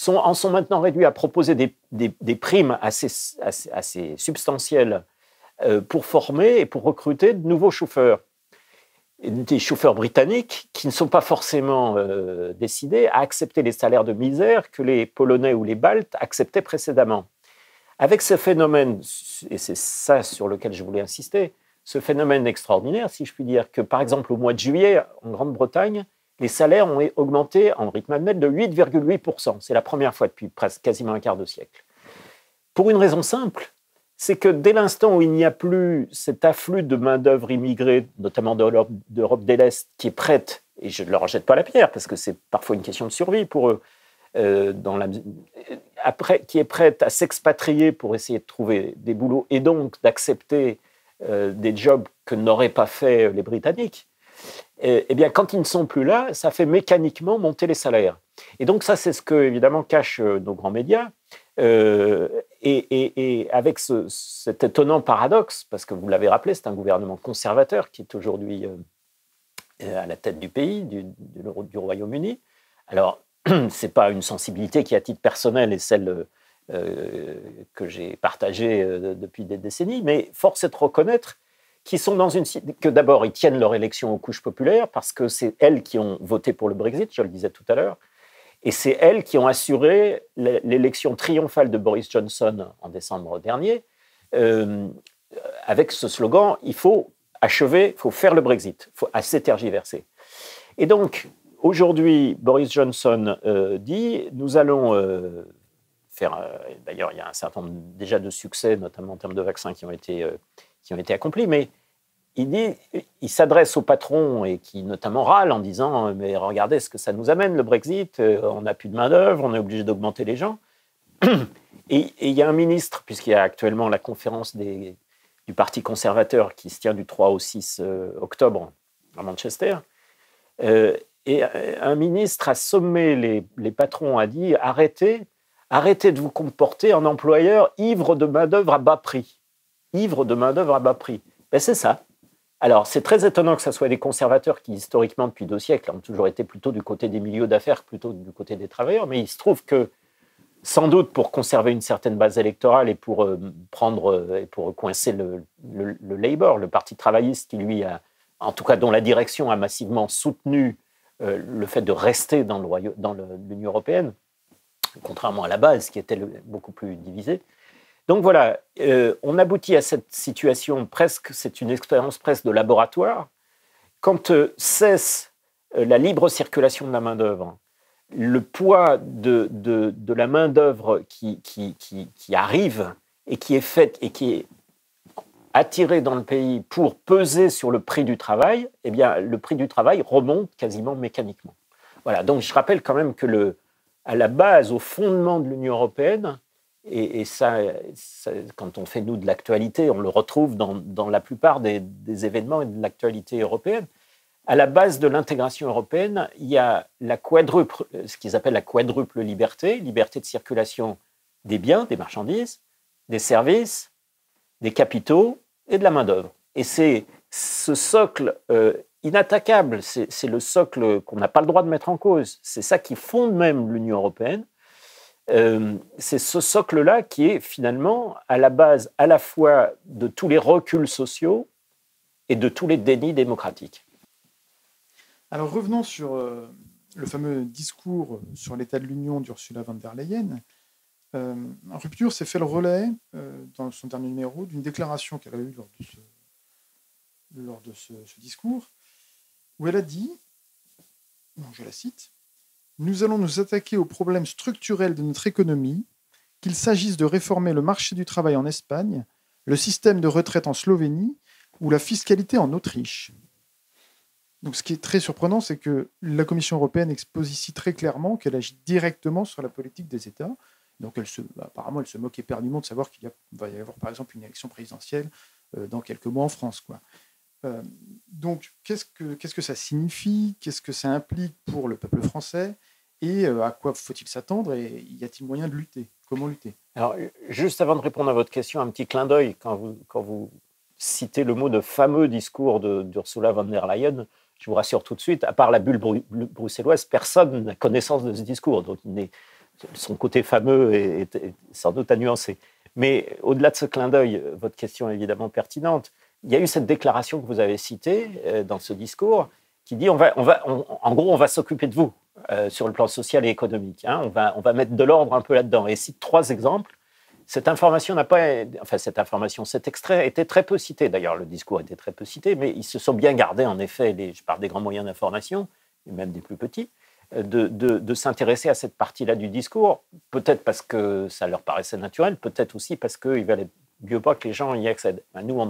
en sont maintenant réduits à proposer des primes assez substantielles pour former et pour recruter de nouveaux chauffeurs. Des chauffeurs britanniques qui ne sont pas forcément décidés à accepter les salaires de misère que les Polonais ou les Baltes acceptaient précédemment. Avec ce phénomène, et c'est ça sur lequel je voulais insister, ce phénomène extraordinaire, si je puis dire, que par exemple au mois de juillet, en Grande-Bretagne, les salaires ont augmenté en rythme annuel de 8,8%. C'est la première fois depuis presque quasiment un quart de siècle. Pour une raison simple, c'est que dès l'instant où il n'y a plus cet afflux de main-d'œuvre immigrée, notamment d'Europe de l'Est, qui est prête, et je ne leur jette pas la pierre, parce que c'est parfois une question de survie pour eux, qui est prête à s'expatrier pour essayer de trouver des boulots et donc d'accepter des jobs que n'auraient pas fait les Britanniques, eh bien, quand ils ne sont plus là, ça fait mécaniquement monter les salaires. Et donc ça, c'est ce que, évidemment, cachent nos grands médias. Et avec cet étonnant paradoxe, parce que vous l'avez rappelé, c'est un gouvernement conservateur qui est aujourd'hui à la tête du pays, du Royaume-Uni. Alors, ce n'est pas une sensibilité qui, à titre personnel, est celle que j'ai partagée depuis des décennies, mais force est de reconnaître qu'ils sont que d'abord, ils tiennent leur élection aux couches populaires, parce que c'est elles qui ont voté pour le Brexit, je le disais tout à l'heure, et c'est elles qui ont assuré l'élection triomphale de Boris Johnson en décembre dernier, avec ce slogan « il faut achever, il faut faire le Brexit, il faut assez tergiverser ». Et donc, aujourd'hui, Boris Johnson dit « nous allons faire… D'ailleurs, il y a un certain nombre déjà de succès, notamment en termes de vaccins, qui ont été accomplis, mais il s'adresse aux patrons et qui notamment râlent en disant « Mais regardez ce que ça nous amène, le Brexit, on n'a plus de main-d'œuvre, on est obligé d'augmenter les gens. » Et il y a un ministre, puisqu'il y a actuellement la conférence du Parti conservateur qui se tient du 3 au 6 octobre à Manchester, et un ministre a sommé les patrons, a dit « Arrêtez de vous comporter en employeur ivre de main-d'œuvre à bas prix. » Ivre de main-d'œuvre à bas prix. Ben, c'est ça. Alors, c'est très étonnant que ce soit des conservateurs qui, historiquement, depuis 2 siècles, ont toujours été plutôt du côté des milieux d'affaires, plutôt du côté des travailleurs, mais il se trouve que, sans doute pour conserver une certaine base électorale et pour coincer le Labour, le parti travailliste, qui lui a, en tout cas dont la direction a massivement soutenu le fait de rester dans l'Union européenne, contrairement à la base qui était beaucoup plus divisée. Donc voilà, on aboutit à cette situation presque, c'est une expérience presque de laboratoire. Quand cesse la libre circulation de la main-d'œuvre, le poids de la main-d'œuvre qui arrive et qui est faite et qui est attirée dans le pays pour peser sur le prix du travail, eh bien, le prix du travail remonte quasiment mécaniquement. Voilà, donc je rappelle quand même que à la base, au fondement de l'Union européenne, et ça, quand on fait, nous, de l'actualité, on le retrouve dans la plupart des événements et de l'actualité européenne. À la base de l'intégration européenne, il y a ce qu'ils appellent la quadruple liberté, liberté de circulation des biens, des marchandises, des services, des capitaux et de la main-d'œuvre. Et c'est ce socle inattaquable, c'est le socle qu'on n'a pas le droit de mettre en cause. C'est ça qui fonde même l'Union européenne. C'est ce socle-là qui est finalement à la base à la fois de tous les reculs sociaux et de tous les dénis démocratiques. Alors revenons sur le fameux discours sur l'état de l'Union d'Ursula von der Leyen. Rupture s'est fait le relais dans son dernier numéro d'une déclaration qu'elle a eue lors de ce discours, où elle a dit, je la cite, « Nous allons nous attaquer aux problèmes structurels de notre économie, qu'il s'agisse de réformer le marché du travail en Espagne, le système de retraite en Slovénie ou la fiscalité en Autriche. » Donc, ce qui est très surprenant, c'est que la Commission européenne expose ici très clairement qu'elle agit directement sur la politique des États. Donc, apparemment, elle se moque éperdument de savoir qu'il va y avoir, par exemple, une élection présidentielle dans quelques mois en France, quoi. Donc, qu'est-ce que ça signifie? Qu'est-ce que ça implique pour le peuple français? Et à quoi faut-il s'attendre? Et y a-t-il moyen de lutter? Comment lutter? Alors, juste avant de répondre à votre question, un petit clin d'œil. Quand vous citez le mot de fameux discours d'Ursula von der Leyen, je vous rassure tout de suite, à part la bulle bruxelloise, personne n'a connaissance de ce discours. Donc, son côté fameux est sans doute à nuancer. Mais au-delà de ce clin d'œil, votre question est évidemment pertinente. Il y a eu cette déclaration que vous avez citée dans ce discours qui dit en gros, on va s'occuper de vous sur le plan social et économique. Hein, on va mettre de l'ordre un peu là-dedans. Et cite 3 exemples. Cet extrait a été très peu cité. D'ailleurs, le discours a été très peu cité, mais ils se sont bien gardés, en effet, je parle des grands moyens d'information, et même des plus petits, de s'intéresser à cette partie-là du discours, peut-être parce que ça leur paraissait naturel, peut-être aussi parce qu'il valait mieux pas que les gens y accèdent. Nous,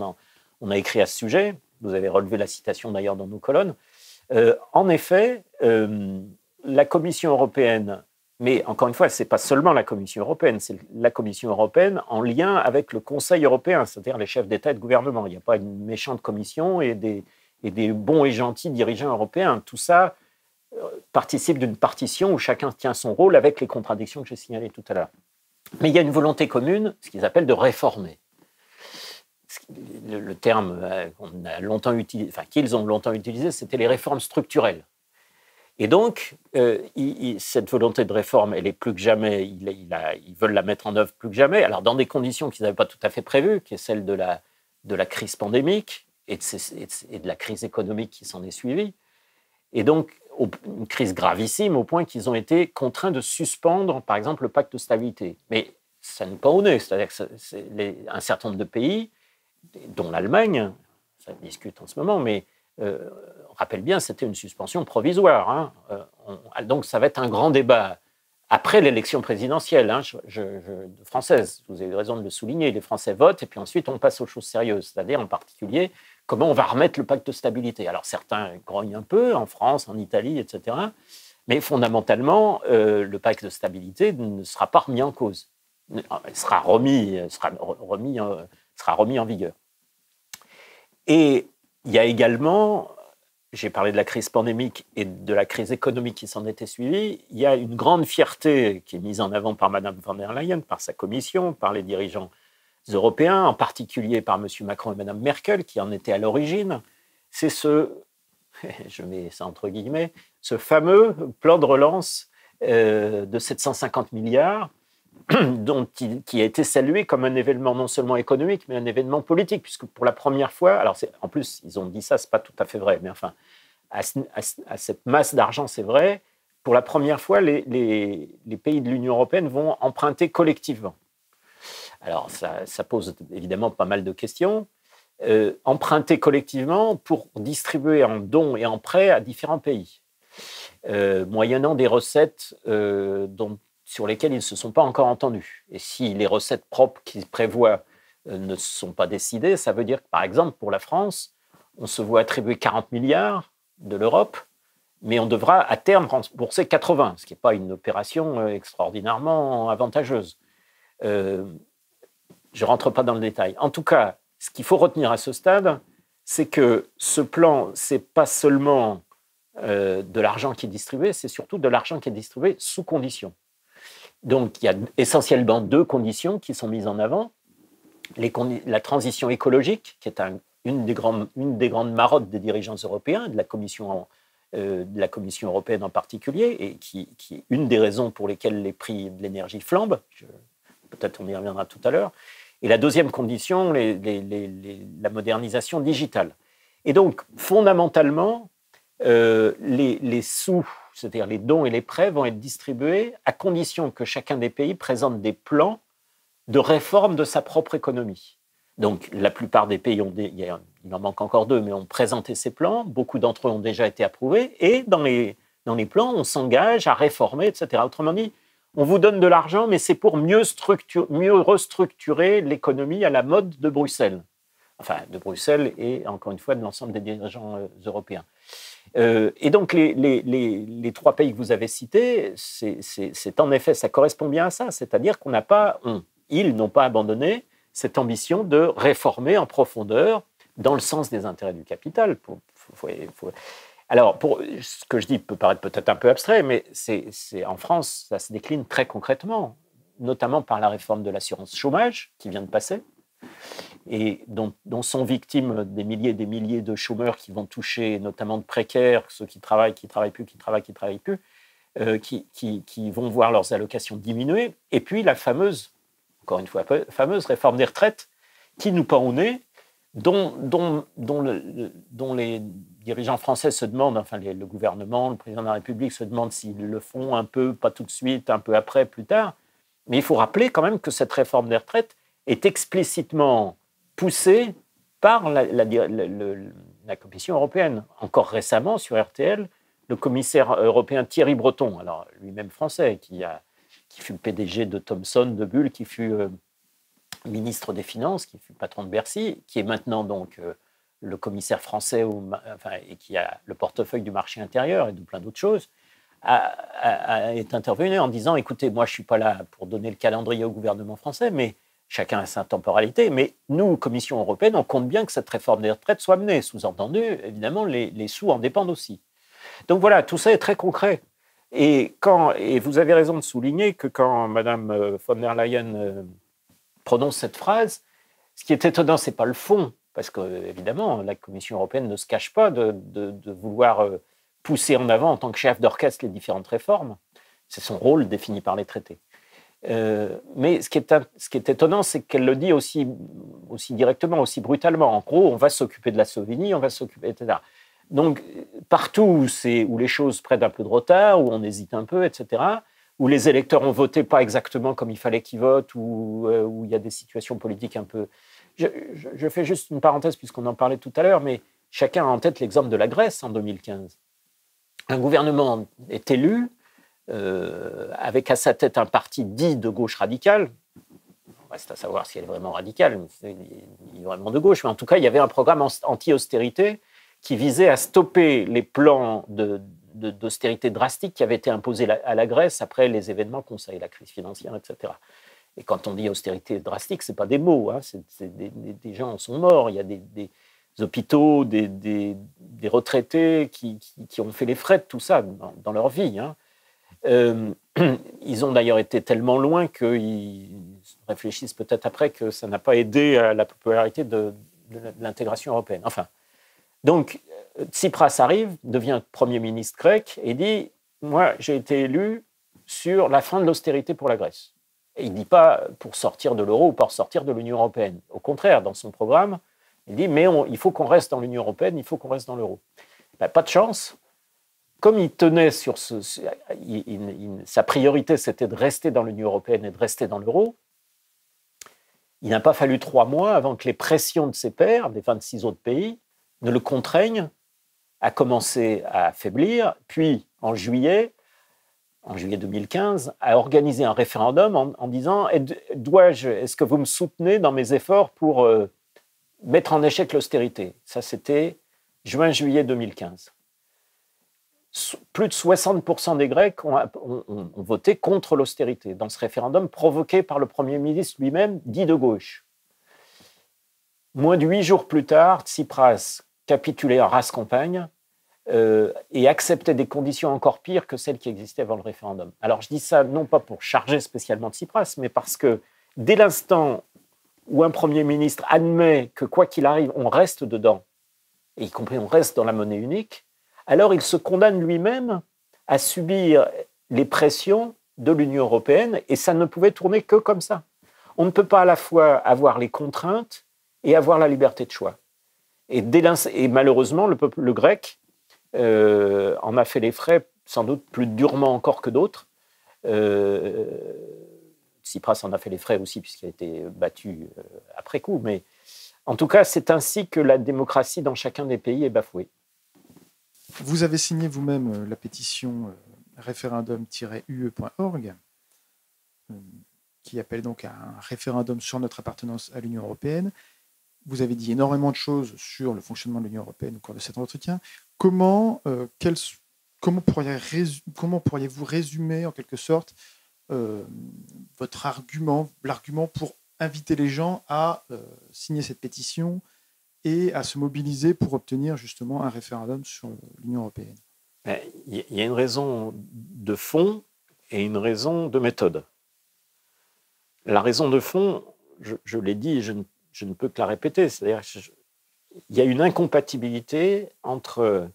on a écrit à ce sujet, vous avez relevé la citation d'ailleurs dans nos colonnes. En effet, la Commission européenne, mais encore une fois, ce n'est pas seulement la Commission européenne, c'est la Commission européenne en lien avec le Conseil européen, c'est-à-dire les chefs d'État et de gouvernement. Il n'y a pas une méchante commission et des bons et gentils dirigeants européens. Tout ça participe d'une partition où chacun tient son rôle avec les contradictions que j'ai signalées tout à l'heure. Mais il y a une volonté commune, ce qu'ils appellent de réformer. Le terme qu'ils ont longtemps utilisé, c'était les réformes structurelles. Et donc, cette volonté de réforme, elle est plus que jamais, ils veulent la mettre en œuvre plus que jamais, alors dans des conditions qu'ils n'avaient pas tout à fait prévues, qui est celle de la crise pandémique et de la crise économique qui s'en est suivie. Et donc, une crise gravissime au point qu'ils ont été contraints de suspendre, par exemple, le pacte de stabilité. Mais ça n'est pas au nez, c'est-à-dire qu'un certain nombre de pays, dont l'Allemagne, ça discute en ce moment, mais on rappelle bien, c'était une suspension provisoire. Hein. Donc ça va être un grand débat après l'élection présidentielle française. Vous avez raison de le souligner, les Français votent et puis ensuite on passe aux choses sérieuses, c'est-à-dire en particulier comment on va remettre le pacte de stabilité. Alors certains grognent un peu, en France, en Italie, etc. Mais fondamentalement, le pacte de stabilité ne sera pas remis en cause. Il sera remis en vigueur. Et il y a également, j'ai parlé de la crise pandémique et de la crise économique qui s'en était suivie, il y a une grande fierté qui est mise en avant par Mme von der Leyen, par sa commission, par les dirigeants européens, en particulier par M. Macron et Mme Merkel, qui en étaient à l'origine. C'est je mets ça entre guillemets, ce fameux plan de relance de 750 milliards qui a été salué comme un événement non seulement économique, mais un événement politique, puisque pour la première fois, alors en plus, ils ont dit ça, c'est pas tout à fait vrai, mais enfin, à cette masse d'argent, c'est vrai, pour la première fois, les pays de l'Union européenne vont emprunter collectivement. Alors, ça pose évidemment pas mal de questions. Emprunter collectivement pour distribuer en dons et en prêts à différents pays, moyennant des recettes sur lesquelles ils ne se sont pas encore entendus. Et si les recettes propres qu'ils prévoient ne sont pas décidées, ça veut dire que, par exemple, pour la France, on se voit attribuer 40 milliards de l'Europe, mais on devra à terme rembourser 80, ce qui n'est pas une opération extraordinairement avantageuse. Je ne rentre pas dans le détail. En tout cas, ce qu'il faut retenir à ce stade, c'est que ce plan, ce n'est pas seulement de l'argent qui est distribué, c'est surtout de l'argent qui est distribué sous conditions. Donc, il y a essentiellement 2 conditions qui sont mises en avant. La transition écologique, qui est une des grandes marottes des dirigeants européens, de la Commission européenne en particulier, et qui est une des raisons pour lesquelles les prix de l'énergie flambent. Peut-être on y reviendra tout à l'heure. Et la deuxième condition, la modernisation digitale. Et donc, fondamentalement, les sous, c'est-à-dire les dons et les prêts, vont être distribués à condition que chacun des pays présente des plans de réforme de sa propre économie. Donc, la plupart des pays, il en manque encore 2, mais ont présenté ces plans. Beaucoup d'entre eux ont déjà été approuvés. Et dans les plans, on s'engage à réformer, etc. Autrement dit, on vous donne de l'argent, mais c'est pour mieux restructurer l'économie à la mode de Bruxelles. Enfin, de Bruxelles et, encore une fois, de l'ensemble des dirigeants européens. Et donc, les 3 pays que vous avez cités, c'est en effet, ça correspond bien à ça. C'est-à-dire ils n'ont pas abandonné cette ambition de réformer en profondeur dans le sens des intérêts du capital. Alors, ce que je dis peut paraître peut-être un peu abstrait, mais en France, ça se décline très concrètement, notamment par la réforme de l'assurance chômage qui vient de passer, et dont sont victimes des milliers et des milliers de chômeurs qui vont toucher notamment de précaires, ceux qui travaillent plus, qui vont voir leurs allocations diminuer. Et puis la fameuse réforme des retraites qui nous pend au nez, dont les dirigeants français se demandent, enfin le gouvernement, le président de la République se demandent s'ils le font un peu, pas tout de suite, un peu après, plus tard. Mais il faut rappeler quand même que cette réforme des retraites est explicitement poussée par la Commission européenne. Encore récemment, sur RTL, le commissaire européen Thierry Breton, alors lui-même français, qui fut le PDG de Thomson, de Bull, qui fut ministre des Finances, qui fut patron de Bercy, qui est maintenant donc le commissaire français et qui a le portefeuille du marché intérieur et de plein d'autres choses, est intervenu en disant « Écoutez, moi je ne suis pas là pour donner le calendrier au gouvernement français, mais chacun a sa temporalité, mais nous, Commission européenne, on compte bien que cette réforme des retraites soit menée. Sous-entendu, évidemment, les sous en dépendent aussi. » Donc voilà, tout ça est très concret. Et vous avez raison de souligner que quand Mme von der Leyen prononce cette phrase, ce qui est étonnant, ce n'est pas le fond, parce qu'évidemment, la Commission européenne ne se cache pas de vouloir pousser en avant en tant que chef d'orchestre les différentes réformes. C'est son rôle défini par les traités. Mais ce qui est étonnant, c'est qu'elle le dit aussi directement, aussi brutalement. En gros, on va s'occuper de la Slovénie, on va s'occuper, etc. Donc, partout où les choses prennent un peu de retard, où on hésite un peu, etc., où les électeurs ont voté pas exactement comme il fallait qu'ils votent, où il y a des situations politiques un peu... Je fais juste une parenthèse, puisqu'on en parlait tout à l'heure, mais chacun a en tête l'exemple de la Grèce en 2015. Un gouvernement est élu, avec à sa tête un parti dit de gauche radicale, reste à savoir si elle est vraiment radicale, mais il est vraiment de gauche. Mais en tout cas, il y avait un programme anti-austérité qui visait à stopper les plans d'austérité drastique qui avaient été imposés à la Grèce après les événements conseillés, la crise financière, etc. Et quand on dit austérité drastique, ce n'est pas des mots. Hein, des gens sont morts. Il y a des hôpitaux, des retraités qui ont fait les frais de tout ça dans leur vie. Hein. Ils ont d'ailleurs été tellement loin qu'ils réfléchissent peut-être après que ça n'a pas aidé à la popularité de l'intégration européenne. Enfin, donc, Tsipras arrive, devient Premier ministre grec et dit « Moi, j'ai été élu sur la fin de l'austérité pour la Grèce ». Et il ne dit pas pour sortir de l'euro ou pour sortir de l'Union européenne. Au contraire, dans son programme, il dit « Mais il faut qu'on reste dans l'Union européenne, il faut qu'on reste dans l'euro ». Pas de chance. Comme il tenait sur sa priorité, c'était de rester dans l'Union européenne et de rester dans l'euro, il n'a pas fallu 3 mois avant que les pressions de ses pairs, des 26 autres pays, ne le contraignent à commencer à faiblir, puis en juillet 2015, à organiser un référendum en disant « Est-ce que vous me soutenez dans mes efforts pour mettre en échec l'austérité ?» Ça, c'était juin-juillet 2015. Plus de 60% des Grecs ont voté contre l'austérité dans ce référendum provoqué par le Premier ministre lui-même, dit de gauche. Moins de 8 jours plus tard, Tsipras capitulait en race campagne et acceptait des conditions encore pires que celles qui existaient avant le référendum. Alors je dis ça non pas pour charger spécialement Tsipras, mais parce que dès l'instant où un Premier ministre admet que quoi qu'il arrive, on reste dedans, et y compris on reste dans la monnaie unique, alors il se condamne lui-même à subir les pressions de l'Union européenne, et ça ne pouvait tourner que comme ça. On ne peut pas à la fois avoir les contraintes et avoir la liberté de choix. Et malheureusement, le peuple grec en a fait les frais, sans doute plus durement encore que d'autres. Tsipras en a fait les frais aussi, puisqu'il a été battu après coup. Mais en tout cas, c'est ainsi que la démocratie dans chacun des pays est bafouée. Vous avez signé vous-même la pétition référendum-ue.org qui appelle donc à un référendum sur notre appartenance à l'Union européenne. Vous avez dit énormément de choses sur le fonctionnement de l'Union européenne au cours de cet entretien. Comment pourriez-vous résumer en quelque sorte votre l'argument pour inviter les gens à signer cette pétition et à se mobiliser pour obtenir justement un référendum sur l'Union européenne? Il y a une raison de fond et une raison de méthode. La raison de fond, je l'ai dit et je ne peux que la répéter, c'est-à-dire qu'il y a une incompatibilité entre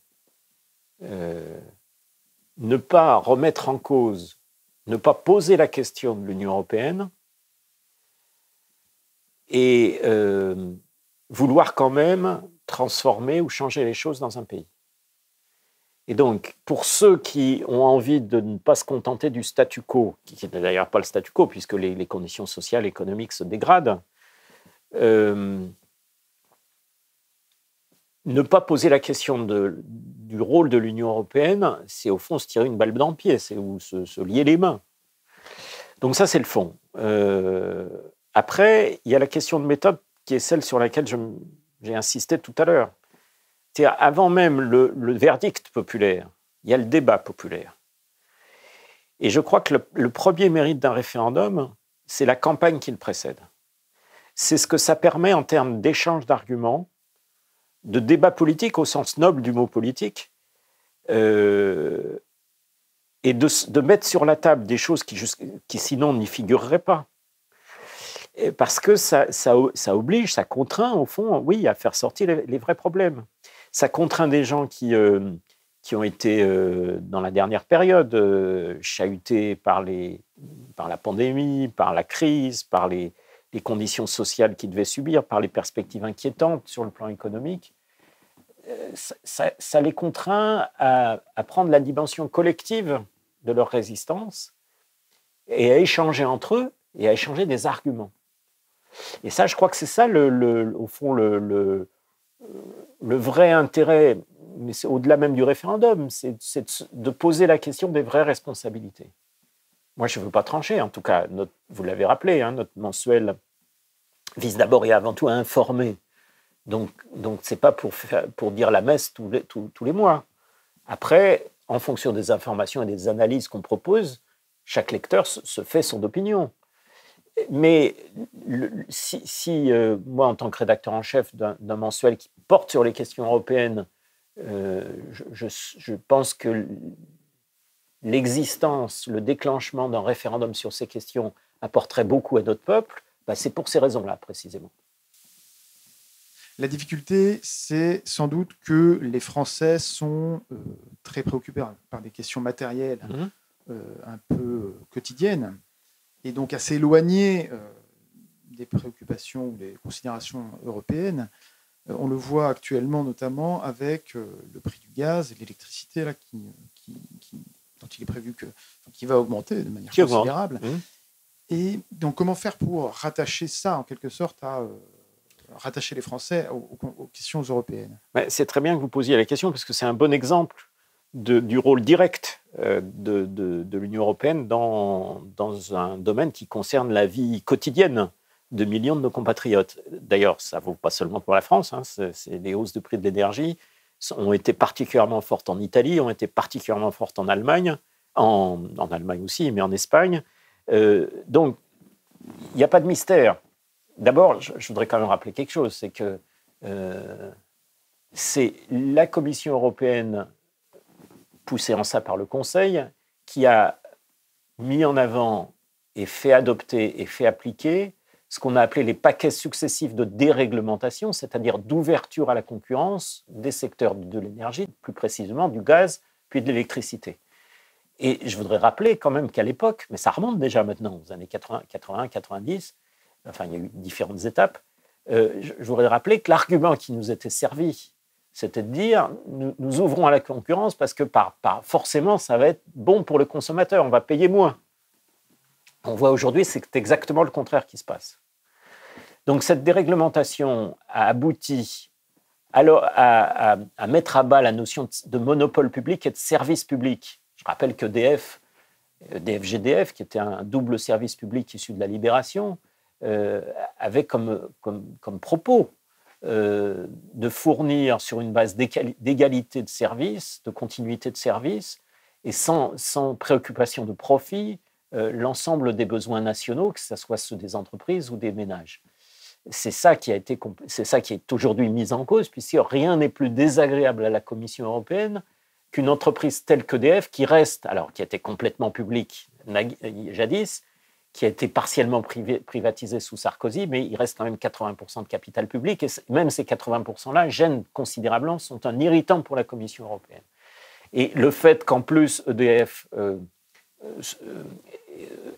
ne pas remettre en cause, ne pas poser la question de l'Union européenne et vouloir quand même transformer ou changer les choses dans un pays. Et donc, pour ceux qui ont envie de ne pas se contenter du statu quo, qui n'est d'ailleurs pas le statu quo, puisque les conditions sociales et économiques se dégradent, ne pas poser la question du rôle de l'Union européenne, c'est au fond se tirer une balle dans le pied, c'est ou se lier les mains. Donc ça, c'est le fond. Après, il y a la question de méthode qui est celle sur laquelle j'ai insisté tout à l'heure. C'est-à-dire, avant même le verdict populaire, il y a le débat populaire. Et je crois que le premier mérite d'un référendum, c'est la campagne qui le précède. C'est ce que ça permet en termes d'échange d'arguments, de débat politique au sens noble du mot politique, et de mettre sur la table des choses qui sinon n'y figureraient pas. Parce que ça oblige, ça contraint, au fond, oui, à faire sortir les vrais problèmes. Ça contraint des gens qui ont été, dans la dernière période, chahutés par la pandémie, par la crise, par les conditions sociales qu'ils devaient subir, par les perspectives inquiétantes sur le plan économique. Ça les contraint à prendre la dimension collective de leur résistance et à échanger entre eux et à échanger des arguments. Et ça, je crois que c'est ça, au fond, le vrai intérêt, mais c'est au-delà même du référendum, c'est de poser la question des vraies responsabilités. Moi, je ne veux pas trancher, en tout cas, vous l'avez rappelé, notre mensuel vise d'abord et avant tout à informer. Donc ce n'est pas pour dire la messe tous les mois. Après, en fonction des informations et des analyses qu'on propose, chaque lecteur se fait son opinion. Mais si moi, en tant que rédacteur en chef d'un mensuel qui porte sur les questions européennes, je pense que l'existence, le déclenchement d'un référendum sur ces questions apporterait beaucoup à notre peuple, c'est pour ces raisons-là, précisément. La difficulté, c'est sans doute que les Français sont très préoccupés par des questions matérielles un peu quotidiennes, et donc assez éloignés des préoccupations ou des considérations européennes. On le voit actuellement notamment avec le prix du gaz et de l'électricité dont il est prévu qu'il va augmenter de manière considérable. Et donc comment faire pour rattacher ça en quelque sorte rattacher les Français aux questions européennes? C'est très bien que vous posiez la question parce que c'est un bon exemple du rôle direct de l'Union européenne dans un domaine qui concerne la vie quotidienne de millions de nos compatriotes. D'ailleurs, ça ne vaut pas seulement pour la France, les hausses de prix de l'énergie ont été particulièrement fortes en Italie, ont été particulièrement fortes en Allemagne, en Allemagne aussi, mais en Espagne. Donc, il n'y a pas de mystère. D'abord, je voudrais quand même rappeler quelque chose, c'est que c'est la Commission européenne, poussée en ça par le Conseil, qui a mis en avant et fait adopter et fait appliquer ce qu'on a appelé les paquets successifs de déréglementation, c'est-à-dire d'ouverture à la concurrence des secteurs de l'énergie, plus précisément du gaz, puis de l'électricité. Et je voudrais rappeler quand même qu'à l'époque, mais ça remonte déjà maintenant, aux années 80, 90, enfin il y a eu différentes étapes, je voudrais rappeler que l'argument qui nous était servi, c'était de dire nous ouvrons à la concurrence parce que forcément ça va être bon pour le consommateur, on va payer moins. On voit aujourd'hui c'est exactement le contraire qui se passe. Donc cette déréglementation a abouti à mettre à bas la notion de monopole public et de service public. Je rappelle que DF-GDF, qui était un double service public issu de la Libération, avait comme propos de fournir sur une base d'égalité de service, de continuité de service, et sans préoccupation de profit, l'ensemble des besoins nationaux, que ce soit ceux des entreprises ou des ménages. C'est ça qui est aujourd'hui mis en cause, puisque rien n'est plus désagréable à la Commission européenne qu'une entreprise telle qu'EDF qui reste, alors qui était complètement publique jadis, qui a été partiellement privatisée sous Sarkozy, mais il reste quand même 80% de capital public, et même ces 80%-là gênent considérablement, sont un irritant pour la Commission européenne. Et le fait qu'en plus EDF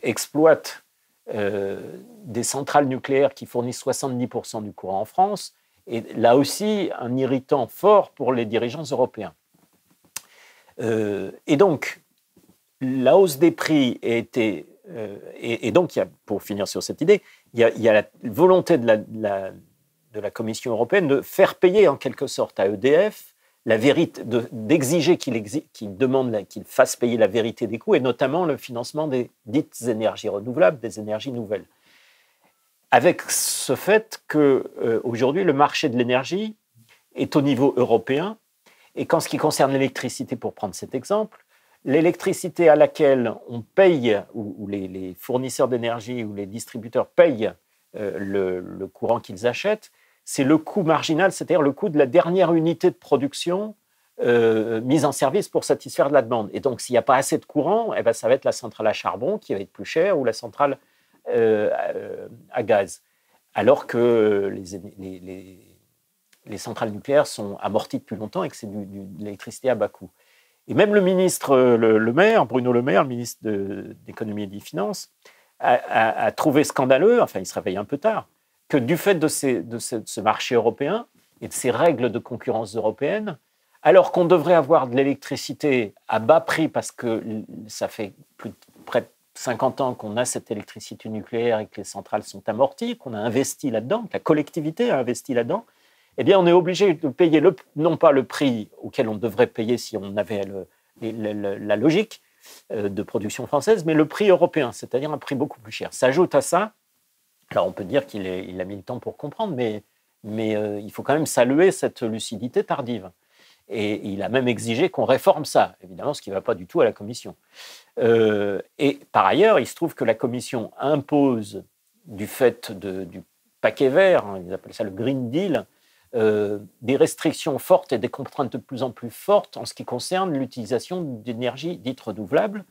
exploite des centrales nucléaires qui fournissent 70% du courant en France est là aussi un irritant fort pour les dirigeants européens. Et donc, la hausse des prix a été... et donc, pour finir sur cette idée, il y a la volonté de la Commission européenne de faire payer en quelque sorte à EDF la vérité, d'exiger qu'il fasse payer la vérité des coûts, et notamment le financement des dites énergies renouvelables, des énergies nouvelles. Avec ce fait qu'aujourd'hui, le marché de l'énergie est au niveau européen, et qu'en ce qui concerne l'électricité, pour prendre cet exemple, l'électricité à laquelle on paye, ou les fournisseurs d'énergie ou les distributeurs payent le courant qu'ils achètent, c'est le coût marginal, c'est-à-dire le coût de la dernière unité de production mise en service pour satisfaire de la demande. Et donc, s'il n'y a pas assez de courant, ça va être la centrale à charbon qui va être plus chère ou la centrale à gaz. Alors que les centrales nucléaires sont amorties depuis longtemps et que c'est de l'électricité à bas coût. Et même le ministre le Maire, Bruno Le Maire, le ministre de l'Économie et des Finances, a trouvé scandaleux, enfin il se réveille un peu tard, que du fait de ce marché européen et de ces règles de concurrence européennes, alors qu'on devrait avoir de l'électricité à bas prix parce que ça fait près de 50 ans qu'on a cette électricité nucléaire et que les centrales sont amorties, qu'on a investi là-dedans, que la collectivité a investi là-dedans, eh bien, on est obligé de payer non pas le prix auquel on devrait payer si on avait la logique de production française, mais le prix européen, c'est-à-dire un prix beaucoup plus cher. S'ajoute à ça Alors on peut dire qu'il a mis le temps pour comprendre, mais il faut quand même saluer cette lucidité tardive. Et il a même exigé qu'on réforme ça, évidemment, ce qui ne va pas du tout à la Commission. Et par ailleurs, il se trouve que la Commission impose, du fait du paquet vert, hein, ils appellent ça le Green Deal, des restrictions fortes et des contraintes de plus en plus fortes en ce qui concerne l'utilisation d'énergie dite renouvelable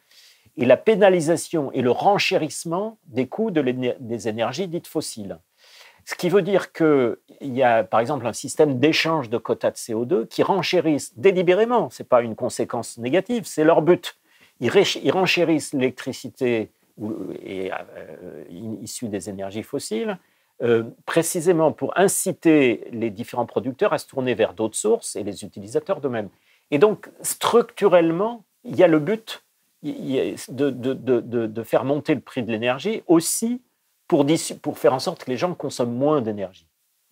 et la pénalisation et le renchérissement des coûts des énergies dites fossiles. Ce qui veut dire qu'il y a, par exemple, un système d'échange de quotas de CO2 qui renchérissent délibérément, ce n'est pas une conséquence négative, c'est leur but. Ils renchérissent l'électricité issue des énergies fossiles, précisément pour inciter les différents producteurs à se tourner vers d'autres sources et les utilisateurs d'eux-mêmes. Et donc, structurellement, il y a le but de faire monter le prix de l'énergie aussi pour faire en sorte que les gens consomment moins d'énergie.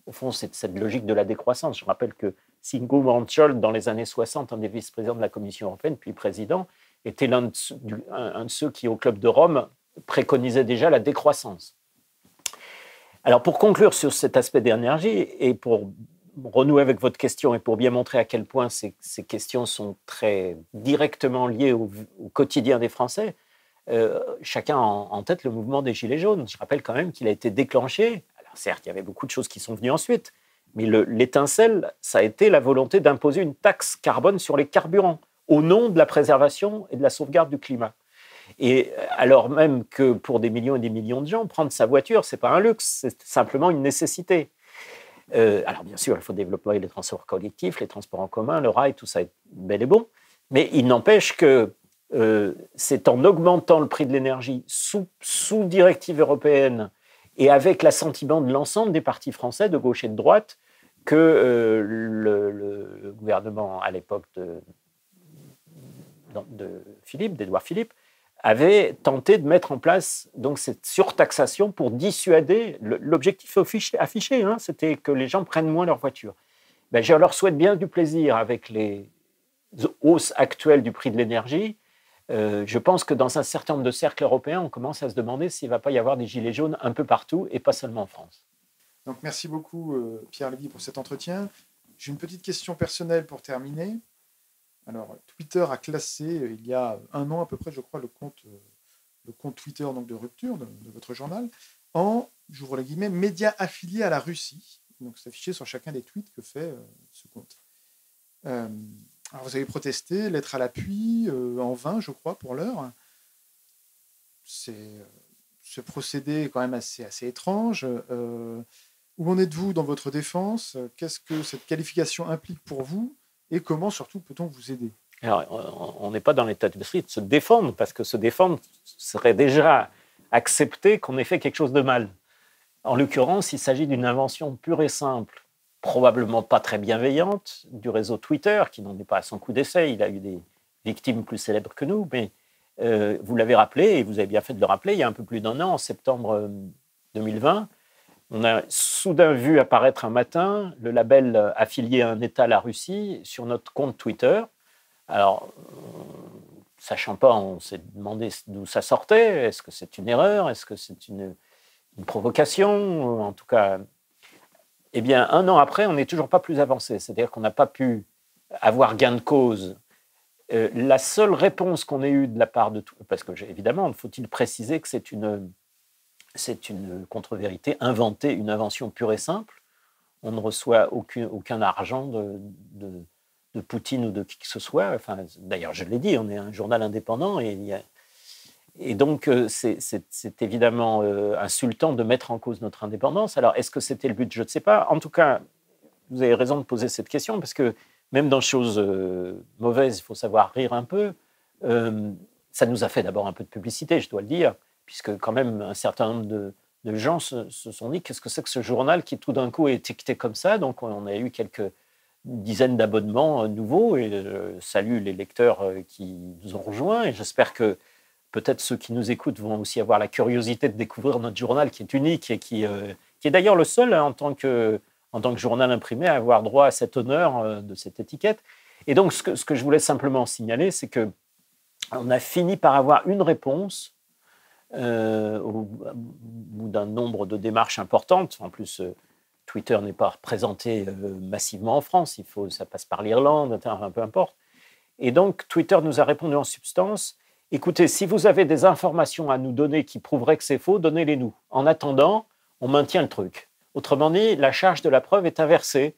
Au fond, c'est cette logique de la décroissance. Je rappelle que Sigmund Mansholt, dans les années 60, un des vice-présidents de la Commission européenne, puis président, était un de ceux qui, au Club de Rome, préconisait déjà la décroissance. Alors, pour conclure sur cet aspect d'énergie, et pour renouer avec votre question, et pour bien montrer à quel point ces questions sont très directement liées au quotidien des Français, chacun a en tête le mouvement des Gilets jaunes. Je rappelle quand même qu'il a été déclenché. Alors certes, il y avait beaucoup de choses qui sont venues ensuite, mais l'étincelle, ça a été la volonté d'imposer une taxe carbone sur les carburants au nom de la préservation et de la sauvegarde du climat. Et alors même que pour des millions et des millions de gens, prendre sa voiture, ce n'est pas un luxe, c'est simplement une nécessité. Alors bien sûr, il faut développer les transports collectifs, les transports en commun, le rail, tout ça est bel et bon, mais il n'empêche que c'est en augmentant le prix de l'énergie sous directive européenne et avec l'assentiment de l'ensemble des partis français de gauche et de droite que le gouvernement à l'époque d'Édouard Philippe, avait tenté de mettre en place donc, cette surtaxation pour dissuader. L'objectif affiché, hein, c'était que les gens prennent moins leur voiture. Ben, je leur souhaite bien du plaisir avec les hausses actuelles du prix de l'énergie. Je pense que dans un certain nombre de cercles européens, on commence à se demander s'il ne va pas y avoir des gilets jaunes un peu partout et pas seulement en France. Donc, merci beaucoup, Pierre Lévy, pour cet entretien. J'ai une petite question personnelle pour terminer. Alors, Twitter a classé, il y a un an à peu près, je crois, le compte Twitter donc, de Rupture, de votre journal, en, j'ouvre les guillemets, médias affiliés à la Russie. Donc, c'est affiché sur chacun des tweets que fait ce compte. Alors, vous avez protesté, lettre à l'appui, en vain, je crois, pour l'heure. Ce procédé est quand même assez étrange. Où en êtes-vous dans votre défense? Qu'est-ce que cette qualification implique pour vous? Et comment, surtout, peut-on vous aider? Alors, on n'est pas dans l'état d'esprit de se défendre, parce que se défendre serait déjà accepter qu'on ait fait quelque chose de mal. En l'occurrence, il s'agit d'une invention pure et simple, probablement pas très bienveillante, du réseau Twitter, qui n'en est pas à son coup d'essai. Il a eu des victimes plus célèbres que nous, mais vous l'avez rappelé, et vous avez bien fait de le rappeler, il y a un peu plus d'un an, en septembre 2020, on a soudain vu apparaître un matin le label affilié à un État, la Russie, sur notre compte Twitter. Alors, sachant pas, on s'est demandé d'où ça sortait. Est-ce que c'est une erreur? Est-ce que c'est une provocation? En tout cas, eh bien, un an après, on n'est toujours pas plus avancé. C'est-à-dire qu'on n'a pas pu avoir gain de cause. La seule réponse qu'on ait eue de la part de tout, parce que évidemment, faut-il préciser que c'est une contre-vérité inventée, une invention pure et simple. On ne reçoit aucun argent de Poutine ou de qui que ce soit. Enfin, d'ailleurs, je l'ai dit, on est un journal indépendant et donc c'est évidemment insultant de mettre en cause notre indépendance. Alors, est-ce que c'était le but? Je ne sais pas. En tout cas, vous avez raison de poser cette question parce que même dans choses mauvaises, il faut savoir rire un peu. Ça nous a fait d'abord un peu de publicité, je dois le dire, puisque quand même un certain nombre de gens se sont dit qu'est-ce que c'est que ce journal qui tout d'un coup est étiqueté comme ça. Donc on a eu quelques dizaines d'abonnements nouveaux et je salue les lecteurs qui nous ont rejoints et j'espère que peut-être ceux qui nous écoutent vont aussi avoir la curiosité de découvrir notre journal qui est unique et qui est d'ailleurs le seul en tant que journal imprimé à avoir droit à cet honneur de cette étiquette. Et donc ce que je voulais simplement signaler, c'est qu'on a fini par avoir une réponse au bout d'un nombre de démarches importantes. En plus, Twitter n'est pas représenté massivement en France, ça passe par l'Irlande, enfin, peu importe. Et donc, Twitter nous a répondu en substance, écoutez, si vous avez des informations à nous donner qui prouveraient que c'est faux, donnez-les nous. En attendant, on maintient le truc. Autrement dit, la charge de la preuve est inversée.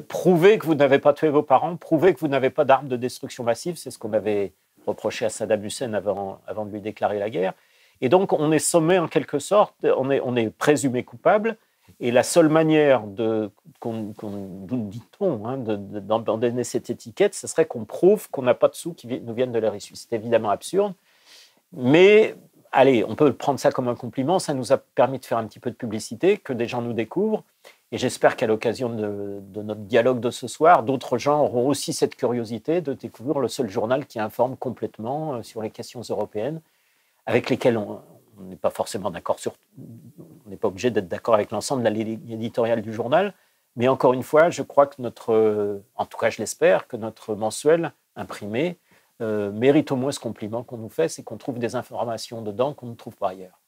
Prouvez que vous n'avez pas tué vos parents, prouvez que vous n'avez pas d'armes de destruction massive, c'est ce qu'on avait reproché à Saddam Hussein avant de lui déclarer la guerre. Et donc, on est sommé en quelque sorte, on est présumé coupable, et la seule manière d'en donner cette étiquette, ce serait qu'on prouve qu'on n'a pas de sous qui nous viennent de la Russie. C'est évidemment absurde, mais allez, on peut prendre ça comme un compliment, ça nous a permis de faire un petit peu de publicité, que des gens nous découvrent, et j'espère qu'à l'occasion de notre dialogue de ce soir, d'autres gens auront aussi cette curiosité de découvrir le seul journal qui informe complètement sur les questions européennes, avec lesquelles on n'est pas forcément d'accord on n'est pas obligé d'être d'accord avec l'ensemble de la ligne éditoriale du journal, mais encore une fois, je crois que en tout cas je l'espère, que notre mensuel imprimé mérite au moins ce compliment qu'on nous fait, c'est qu'on trouve des informations dedans qu'on ne trouve pas ailleurs.